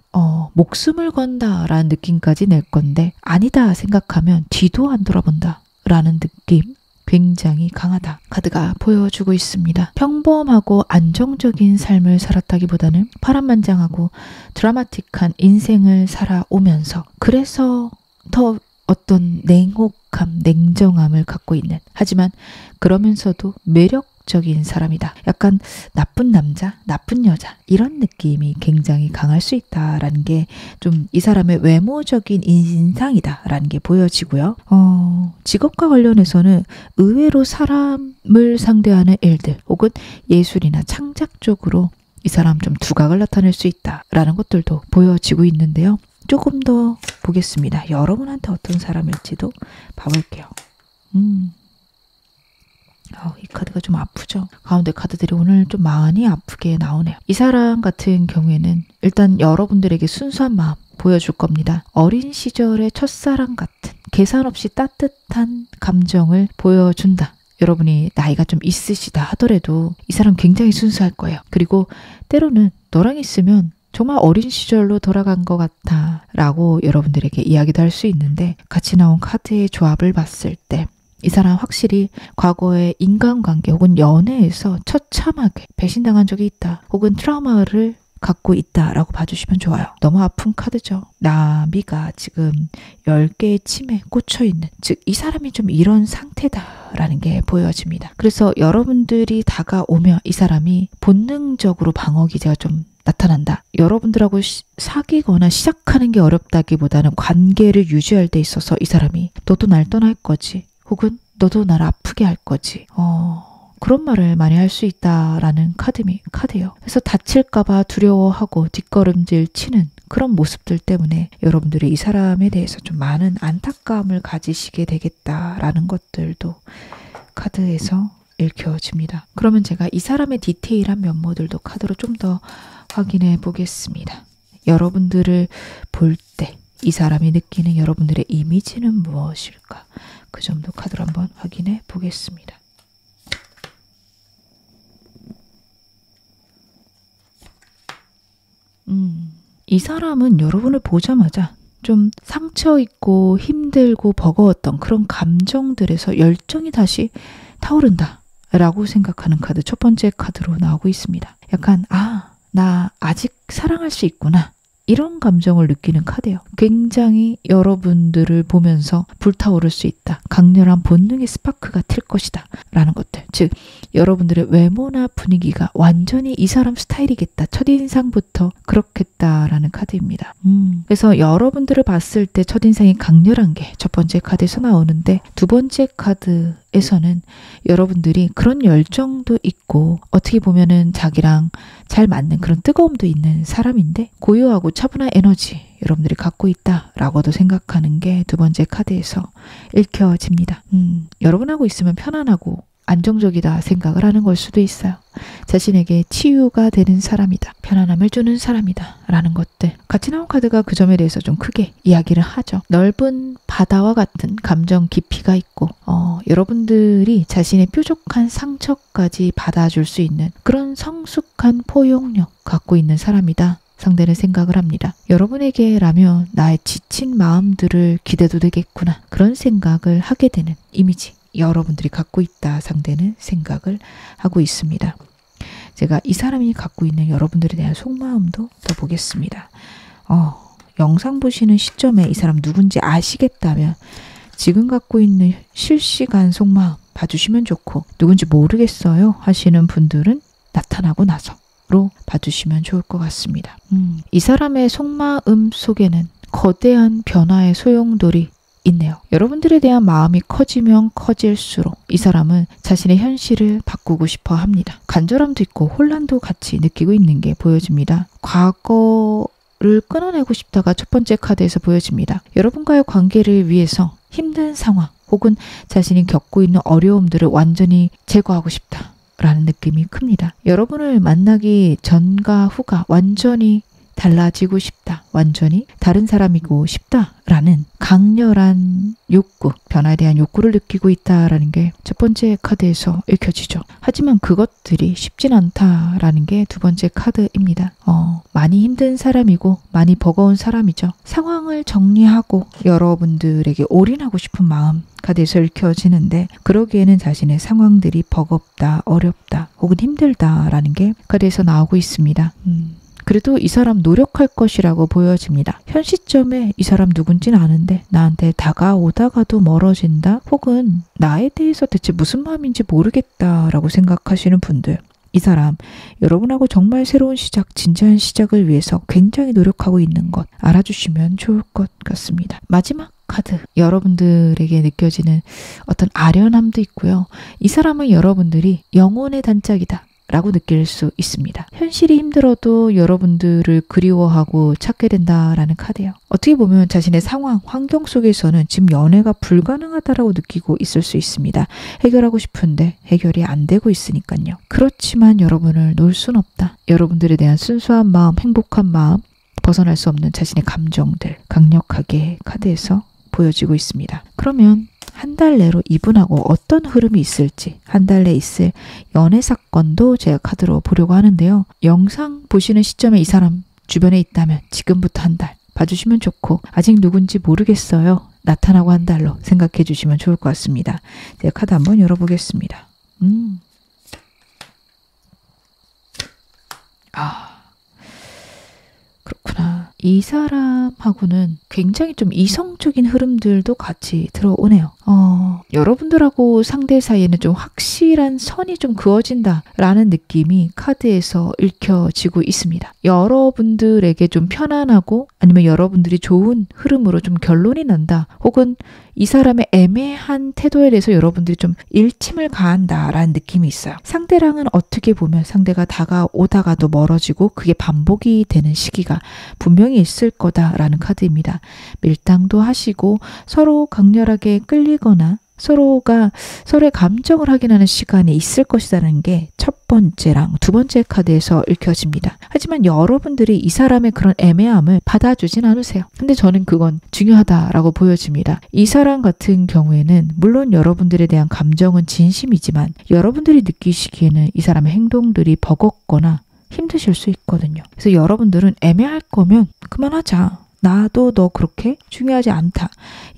목숨을 건다라는 느낌까지 낼 건데 아니다 생각하면 뒤도 안 돌아본다 라는 느낌 굉장히 강하다 카드가 보여주고 있습니다. 평범하고 안정적인 삶을 살았다기보다는 파란만장하고 드라마틱한 인생을 살아오면서 그래서 더 어떤 냉혹함, 냉정함을 갖고 있는 하지만 그러면서도 매력적인 사람이다. 약간 나쁜 남자, 나쁜 여자 이런 느낌이 굉장히 강할 수 있다라는 게 좀 이 사람의 외모적인 인상이다라는 게 보여지고요. 직업과 관련해서는 의외로 사람을 상대하는 일들 혹은 예술이나 창작 쪽으로 이 사람 좀 두각을 나타낼 수 있다라는 것들도 보여지고 있는데요. 조금 더 보겠습니다. 여러분한테 어떤 사람일지도 봐볼게요. 이 카드가 좀 아프죠. 가운데 카드들이 오늘 좀 많이 아프게 나오네요. 이 사람 같은 경우에는 일단 여러분들에게 순수한 마음 보여줄 겁니다. 어린 시절의 첫사랑 같은 계산 없이 따뜻한 감정을 보여준다. 여러분이 나이가 좀 있으시다 하더라도 이 사람 굉장히 순수할 거예요. 그리고 때로는 너랑 있으면 정말 어린 시절로 돌아간 것 같아 라고 여러분들에게 이야기도 할 수 있는데, 같이 나온 카드의 조합을 봤을 때 이 사람 확실히 과거의 인간관계 혹은 연애에서 처참하게 배신당한 적이 있다, 혹은 트라우마를 갖고 있다라고 봐주시면 좋아요. 너무 아픈 카드죠. 나비가 지금 10개의 침에 꽂혀있는, 즉 이 사람이 좀 이런 상태다라는 게 보여집니다. 그래서 여러분들이 다가오면 이 사람이 본능적으로 방어 기제가 좀 나타난다. 여러분들하고 사귀거나 시작하는 게 어렵다기보다는 관계를 유지할 데 있어서 이 사람이 너도 날 떠날 거지, 혹은 너도 날 아프게 할 거지, 그런 말을 많이 할 수 있다라는 카드예요. 그래서 다칠까봐 두려워하고 뒷걸음질 치는 그런 모습들 때문에 여러분들이 이 사람에 대해서 좀 많은 안타까움을 가지시게 되겠다라는 것들도 카드에서 읽혀집니다. 그러면 제가 이 사람의 디테일한 면모들도 카드로 좀 더 확인해 보겠습니다. 여러분들을 볼 때 이 사람이 느끼는 여러분들의 이미지는 무엇일까? 그 점도 카드로 한번 확인해 보겠습니다. 이 사람은 여러분을 보자마자 좀 상처 있고 힘들고 버거웠던 그런 감정들에서 열정이 다시 타오른다 라고 생각하는 카드, 첫 번째 카드로 나오고 있습니다. 약간 나 아직 사랑할 수 있구나, 이런 감정을 느끼는 카드예요. 굉장히 여러분들을 보면서 불타오를 수 있다. 강렬한 본능의 스파크가 튈 것이다 라는 것들. 즉 여러분들의 외모나 분위기가 완전히 이 사람 스타일이겠다, 첫인상부터 그렇겠다라는 카드입니다. 그래서 여러분들을 봤을 때 첫인상이 강렬한 게 첫 번째 카드에서 나오는데, 두 번째 카드에서는 여러분들이 그런 열정도 있고 어떻게 보면은 자기랑 잘 맞는 그런 뜨거움도 있는 사람인데, 고요하고 차분한 에너지 여러분들이 갖고 있다라고도 생각하는 게 두 번째 카드에서 읽혀집니다. 여러분하고 있으면 편안하고 안정적이다 생각을 하는 걸 수도 있어요. 자신에게 치유가 되는 사람이다, 편안함을 주는 사람이다 라는 것들. 같이 나온 카드가 그 점에 대해서 좀 크게 이야기를 하죠. 넓은 바다와 같은 감정 깊이가 있고 여러분들이 자신의 뾰족한 상처까지 받아줄 수 있는 그런 성숙한 포용력 갖고 있는 사람이다, 상대는 생각을 합니다. 여러분에게라면 나의 지친 마음들을 기대도 되겠구나, 그런 생각을 하게 되는 이미지 여러분들이 갖고 있다, 상대는 생각을 하고 있습니다. 제가 이 사람이 갖고 있는 여러분들에 대한 속마음도 더 보겠습니다. 영상 보시는 시점에 이 사람 누군지 아시겠다면 지금 갖고 있는 실시간 속마음 봐주시면 좋고, 누군지 모르겠어요 하시는 분들은 나타나고 나서로 봐주시면 좋을 것 같습니다. 이 사람의 속마음 속에는 거대한 변화의 소용돌이 있네요. 여러분들에 대한 마음이 커지면 커질수록 이 사람은 자신의 현실을 바꾸고 싶어 합니다. 간절함도 있고 혼란도 같이 느끼고 있는 게 보여집니다. 과거를 끊어내고 싶다가 첫 번째 카드에서 보여집니다. 여러분과의 관계를 위해서 힘든 상황 혹은 자신이 겪고 있는 어려움들을 완전히 제거하고 싶다 라는 느낌이 큽니다. 여러분을 만나기 전과 후가 완전히 달라지고 싶다, 완전히 다른 사람이고 싶다라는 강렬한 욕구, 변화에 대한 욕구를 느끼고 있다라는 게 첫 번째 카드에서 읽혀지죠. 하지만 그것들이 쉽진 않다라는 게 두 번째 카드입니다. 많이 힘든 사람이고 많이 버거운 사람이죠. 상황을 정리하고 여러분들에게 올인하고 싶은 마음 카드에서 읽혀지는데, 그러기에는 자신의 상황들이 버겁다, 어렵다, 혹은 힘들다라는 게 카드에서 나오고 있습니다. 그래도 이 사람 노력할 것이라고 보여집니다. 현 시점에 이 사람 누군지는 아는데 나한테 다가오다가도 멀어진다, 혹은 나에 대해서 대체 무슨 마음인지 모르겠다라고 생각하시는 분들, 이 사람 여러분하고 정말 새로운 시작, 진지한 시작을 위해서 굉장히 노력하고 있는 것 알아주시면 좋을 것 같습니다. 마지막 카드, 여러분들에게 느껴지는 어떤 아련함도 있고요. 이 사람은 여러분들이 영혼의 단짝이다 라고 느낄 수 있습니다. 현실이 힘들어도 여러분들을 그리워하고 찾게 된다라는 카드예요. 어떻게 보면 자신의 상황, 환경 속에서는 지금 연애가 불가능하다라고 느끼고 있을 수 있습니다. 해결하고 싶은데 해결이 안 되고 있으니까요. 그렇지만 여러분을 놓을 순 없다. 여러분들에 대한 순수한 마음, 행복한 마음, 벗어날 수 없는 자신의 감정들 강력하게 카드에서 보여지고 있습니다. 그러면 한 달 내로 이분하고 어떤 흐름이 있을지, 한 달 내에 있을 연애 사건도 제가 카드로 보려고 하는데요. 영상 보시는 시점에 이 사람 주변에 있다면 지금부터 한 달 봐주시면 좋고, 아직 누군지 모르겠어요. 나타나고 한 달로 생각해 주시면 좋을 것 같습니다. 제가 카드 한번 열어보겠습니다. 그렇구나. 이 사람하고는 굉장히 좀 이성적인 흐름들도 같이 들어오네요. 여러분들하고 상대 사이에는 좀 확실한 선이 좀 그어진다라는 느낌이 카드에서 읽혀지고 있습니다. 여러분들에게 좀 편안하고 아니면 여러분들이 좋은 흐름으로 좀 결론이 난다. 혹은 이 사람의 애매한 태도에 대해서 여러분들이 좀 일침을 가한다라는 느낌이 있어요. 상대랑은 어떻게 보면 상대가 다가오다가도 멀어지고 그게 반복이 되는 시기가 분명히 있을 거다라는 카드입니다. 밀당도 하시고 서로 강렬하게 끌리거나 서로가 서로의 감정을 확인하는 시간이 있을 것이라는 게 첫 번째랑 두 번째 카드에서 읽혀집니다. 하지만 여러분들이 이 사람의 그런 애매함을 받아주진 않으세요. 근데 저는 그건 중요하다라고 보여집니다. 이 사람 같은 경우에는 물론 여러분들에 대한 감정은 진심이지만 여러분들이 느끼시기에는 이 사람의 행동들이 버겁거나 힘드실 수 있거든요. 그래서 여러분들은 애매할 거면 그만하자. 나도 너 그렇게 중요하지 않다.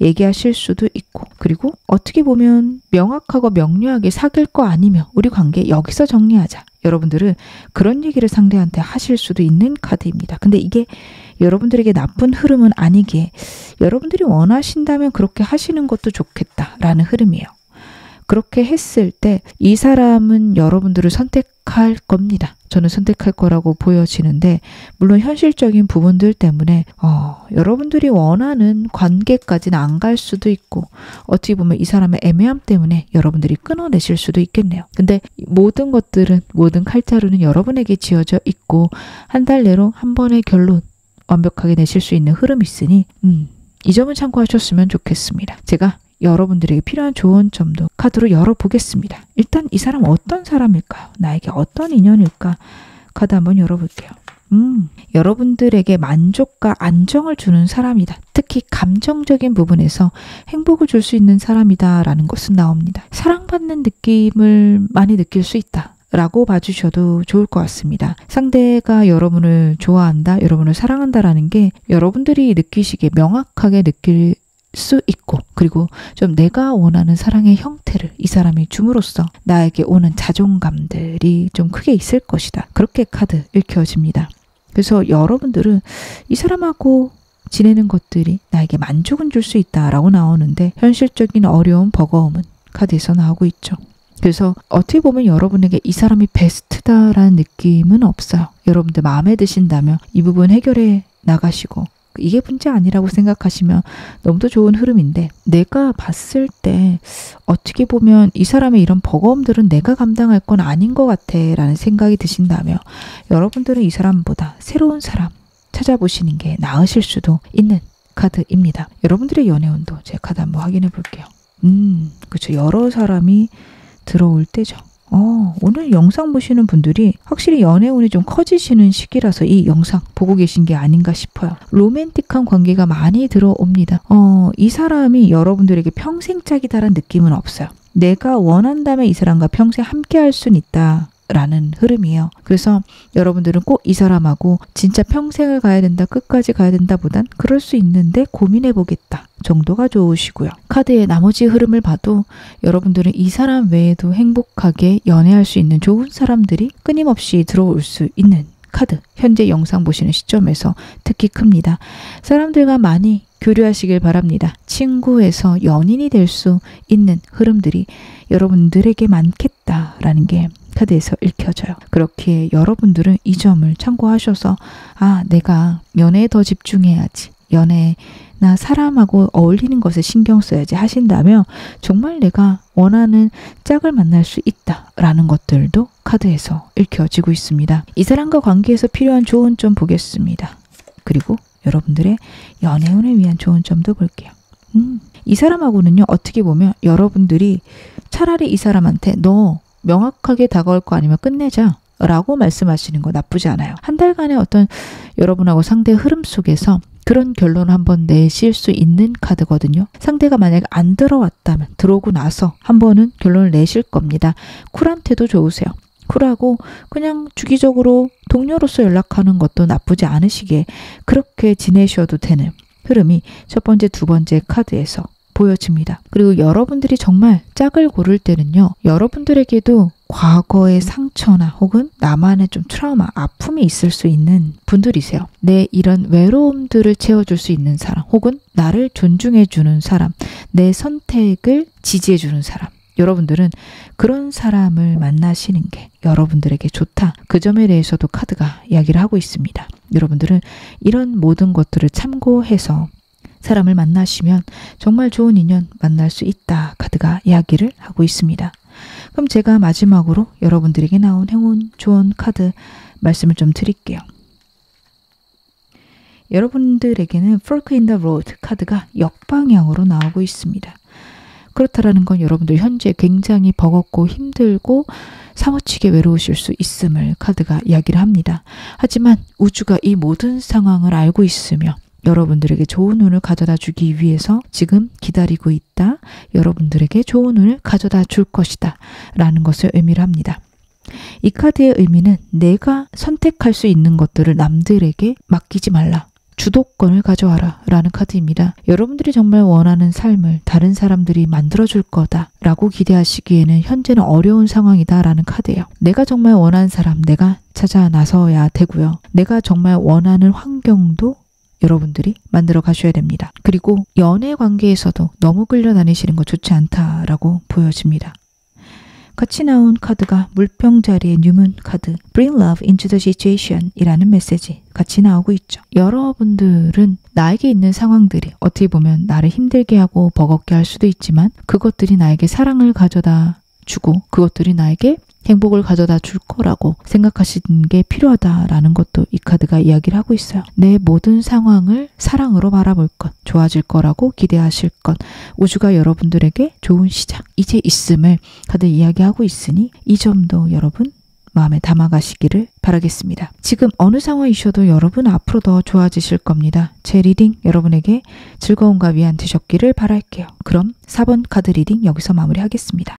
얘기하실 수도 있고, 그리고 어떻게 보면 명확하고 명료하게 사귈 거 아니면 우리 관계 여기서 정리하자. 여러분들은 그런 얘기를 상대한테 하실 수도 있는 카드입니다. 근데 이게 여러분들에게 나쁜 흐름은 아니게 여러분들이 원하신다면 그렇게 하시는 것도 좋겠다라는 흐름이에요. 그렇게 했을 때 이 사람은 여러분들을 선택할 겁니다. 저는 선택할 거라고 보여지는데, 물론 현실적인 부분들 때문에 여러분들이 원하는 관계까지는 안 갈 수도 있고, 어떻게 보면 이 사람의 애매함 때문에 여러분들이 끊어내실 수도 있겠네요. 근데 모든 것들은, 모든 칼자루는 여러분에게 지어져 있고 한 달 내로 한 번의 결론 완벽하게 내실 수 있는 흐름이 있으니 이 점은 참고하셨으면 좋겠습니다. 제가 여러분들에게 필요한 조언점도 카드로 열어보겠습니다. 일단 이 사람 어떤 사람일까요? 나에게 어떤 인연일까? 카드 한번 열어볼게요. 여러분들에게 만족과 안정을 주는 사람이다. 특히 감정적인 부분에서 행복을 줄 수 있는 사람이다 라는 것은 나옵니다. 사랑받는 느낌을 많이 느낄 수 있다 라고 봐주셔도 좋을 것 같습니다. 상대가 여러분을 좋아한다, 여러분을 사랑한다라는 게 여러분들이 느끼시기에 명확하게 느낄 수 있고, 그리고 좀 내가 원하는 사랑의 형태를 이 사람이 줌으로써 나에게 오는 자존감들이 좀 크게 있을 것이다. 그렇게 카드 읽혀집니다. 그래서 여러분들은 이 사람하고 지내는 것들이 나에게 만족은 줄 수 있다라고 나오는데, 현실적인 어려움, 버거움은 카드에서 나오고 있죠. 그래서 어떻게 보면 여러분에게 이 사람이 베스트다라는 느낌은 없어요. 여러분들 마음에 드신다면 이 부분 해결해 나가시고, 이게 문제 아니라고 생각하시면 너무도 좋은 흐름인데, 내가 봤을 때 어떻게 보면 이 사람의 이런 버거움들은 내가 감당할 건 아닌 것 같아 라는 생각이 드신다면 여러분들은 이 사람보다 새로운 사람 찾아보시는 게 나으실 수도 있는 카드입니다. 여러분들의 연애운도 제 카드 한번 확인해 볼게요. 그렇죠. 여러 사람이 들어올 때죠. 오늘 영상 보시는 분들이 확실히 연애운이 좀 커지시는 시기라서 이 영상 보고 계신 게 아닌가 싶어요. 로맨틱한 관계가 많이 들어옵니다. 이 사람이 여러분들에게 평생 짝이다라는 느낌은 없어요. 내가 원한다면 이 사람과 평생 함께 할 수는 있다 라는 흐름이에요. 그래서 여러분들은 꼭 이 사람하고 진짜 평생을 가야 된다, 끝까지 가야 된다 보단 그럴 수 있는데 고민해 보겠다 정도가 좋으시고요. 카드의 나머지 흐름을 봐도 여러분들은 이 사람 외에도 행복하게 연애할 수 있는 좋은 사람들이 끊임없이 들어올 수 있는 카드, 현재 영상 보시는 시점에서 특히 큽니다. 사람들과 많이 교류하시길 바랍니다. 친구에서 연인이 될 수 있는 흐름들이 여러분들에게 많겠다라는 게 카드에서 읽혀져요. 그렇게 여러분들은 이 점을 참고하셔서 내가 연애에 더 집중해야지, 연애나 사람하고 어울리는 것에 신경 써야지 하신다면 정말 내가 원하는 짝을 만날 수 있다라는 것들도 카드에서 읽혀지고 있습니다. 이 사람과 관계에서 필요한 좋은 점 보겠습니다. 그리고 여러분들의 연애운을 위한 좋은 점도 볼게요. 이 사람하고는요, 어떻게 보면 여러분들이 차라리 이 사람한테 너 명확하게 다가올 거 아니면 끝내자 라고 말씀하시는 거 나쁘지 않아요. 한 달간의 어떤 여러분하고 상대의 흐름 속에서 그런 결론을 한번 내실 수 있는 카드거든요. 상대가 만약에 안 들어왔다면 들어오고 나서 한 번은 결론을 내실 겁니다. 쿨한 태도 좋으세요. 쿨하고 그냥 주기적으로 동료로서 연락하는 것도 나쁘지 않으시기에 그렇게 지내셔도 되는 흐름이 첫 번째, 두 번째 카드에서 보여집니다. 그리고 여러분들이 정말 짝을 고를 때는요, 여러분들에게도 과거의 상처나 혹은 나만의 좀 트라우마, 아픔이 있을 수 있는 분들이세요. 내 이런 외로움들을 채워줄 수 있는 사람, 혹은 나를 존중해주는 사람, 내 선택을 지지해주는 사람. 여러분들은 그런 사람을 만나시는 게 여러분들에게 좋다. 그 점에 대해서도 카드가 이야기를 하고 있습니다. 여러분들은 이런 모든 것들을 참고해서 사람을 만나시면 정말 좋은 인연 만날 수 있다. 카드가 이야기를 하고 있습니다. 그럼 제가 마지막으로 여러분들에게 나온 행운 조언 카드 말씀을 좀 드릴게요. 여러분들에게는 Fork in the Road 카드가 역방향으로 나오고 있습니다. 그렇다라는 건 여러분들 현재 굉장히 버겁고 힘들고 사무치게 외로우실 수 있음을 카드가 이야기를 합니다. 하지만 우주가 이 모든 상황을 알고 있으며 여러분들에게 좋은 운을 가져다 주기 위해서 지금 기다리고 있다. 여러분들에게 좋은 운을 가져다 줄 것이다. 라는 것을 의미를 합니다. 이 카드의 의미는 내가 선택할 수 있는 것들을 남들에게 맡기지 말라. 주도권을 가져와라 라는 카드입니다. 여러분들이 정말 원하는 삶을 다른 사람들이 만들어줄 거다 라고 기대하시기에는 현재는 어려운 상황이다 라는 카드예요. 내가 정말 원하는 사람 내가 찾아 나서야 되고요. 내가 정말 원하는 환경도 여러분들이 만들어 가셔야 됩니다. 그리고 연애 관계에서도 너무 끌려다니시는 거 좋지 않다라고 보여집니다. 같이 나온 카드가 물병자리의 뉴문 카드 Bring Love into the Situation 이라는 메시지 같이 나오고 있죠. 여러분들은 나에게 있는 상황들이 어떻게 보면 나를 힘들게 하고 버겁게 할 수도 있지만 그것들이 나에게 사랑을 가져다 주고 그것들이 나에게 행복을 가져다 줄 거라고 생각하시는 게 필요하다라는 것도 이 카드가 이야기를 하고 있어요. 내 모든 상황을 사랑으로 바라볼 것, 좋아질 거라고 기대하실 것, 우주가 여러분들에게 좋은 시작, 이제 있음을 카드 이야기하고 있으니 이 점도 여러분 마음에 담아가시기를 바라겠습니다. 지금 어느 상황이셔도 여러분 앞으로 더 좋아지실 겁니다. 제 리딩 여러분에게 즐거움과 위안 되셨기를 바랄게요. 그럼 4번 카드 리딩 여기서 마무리하겠습니다.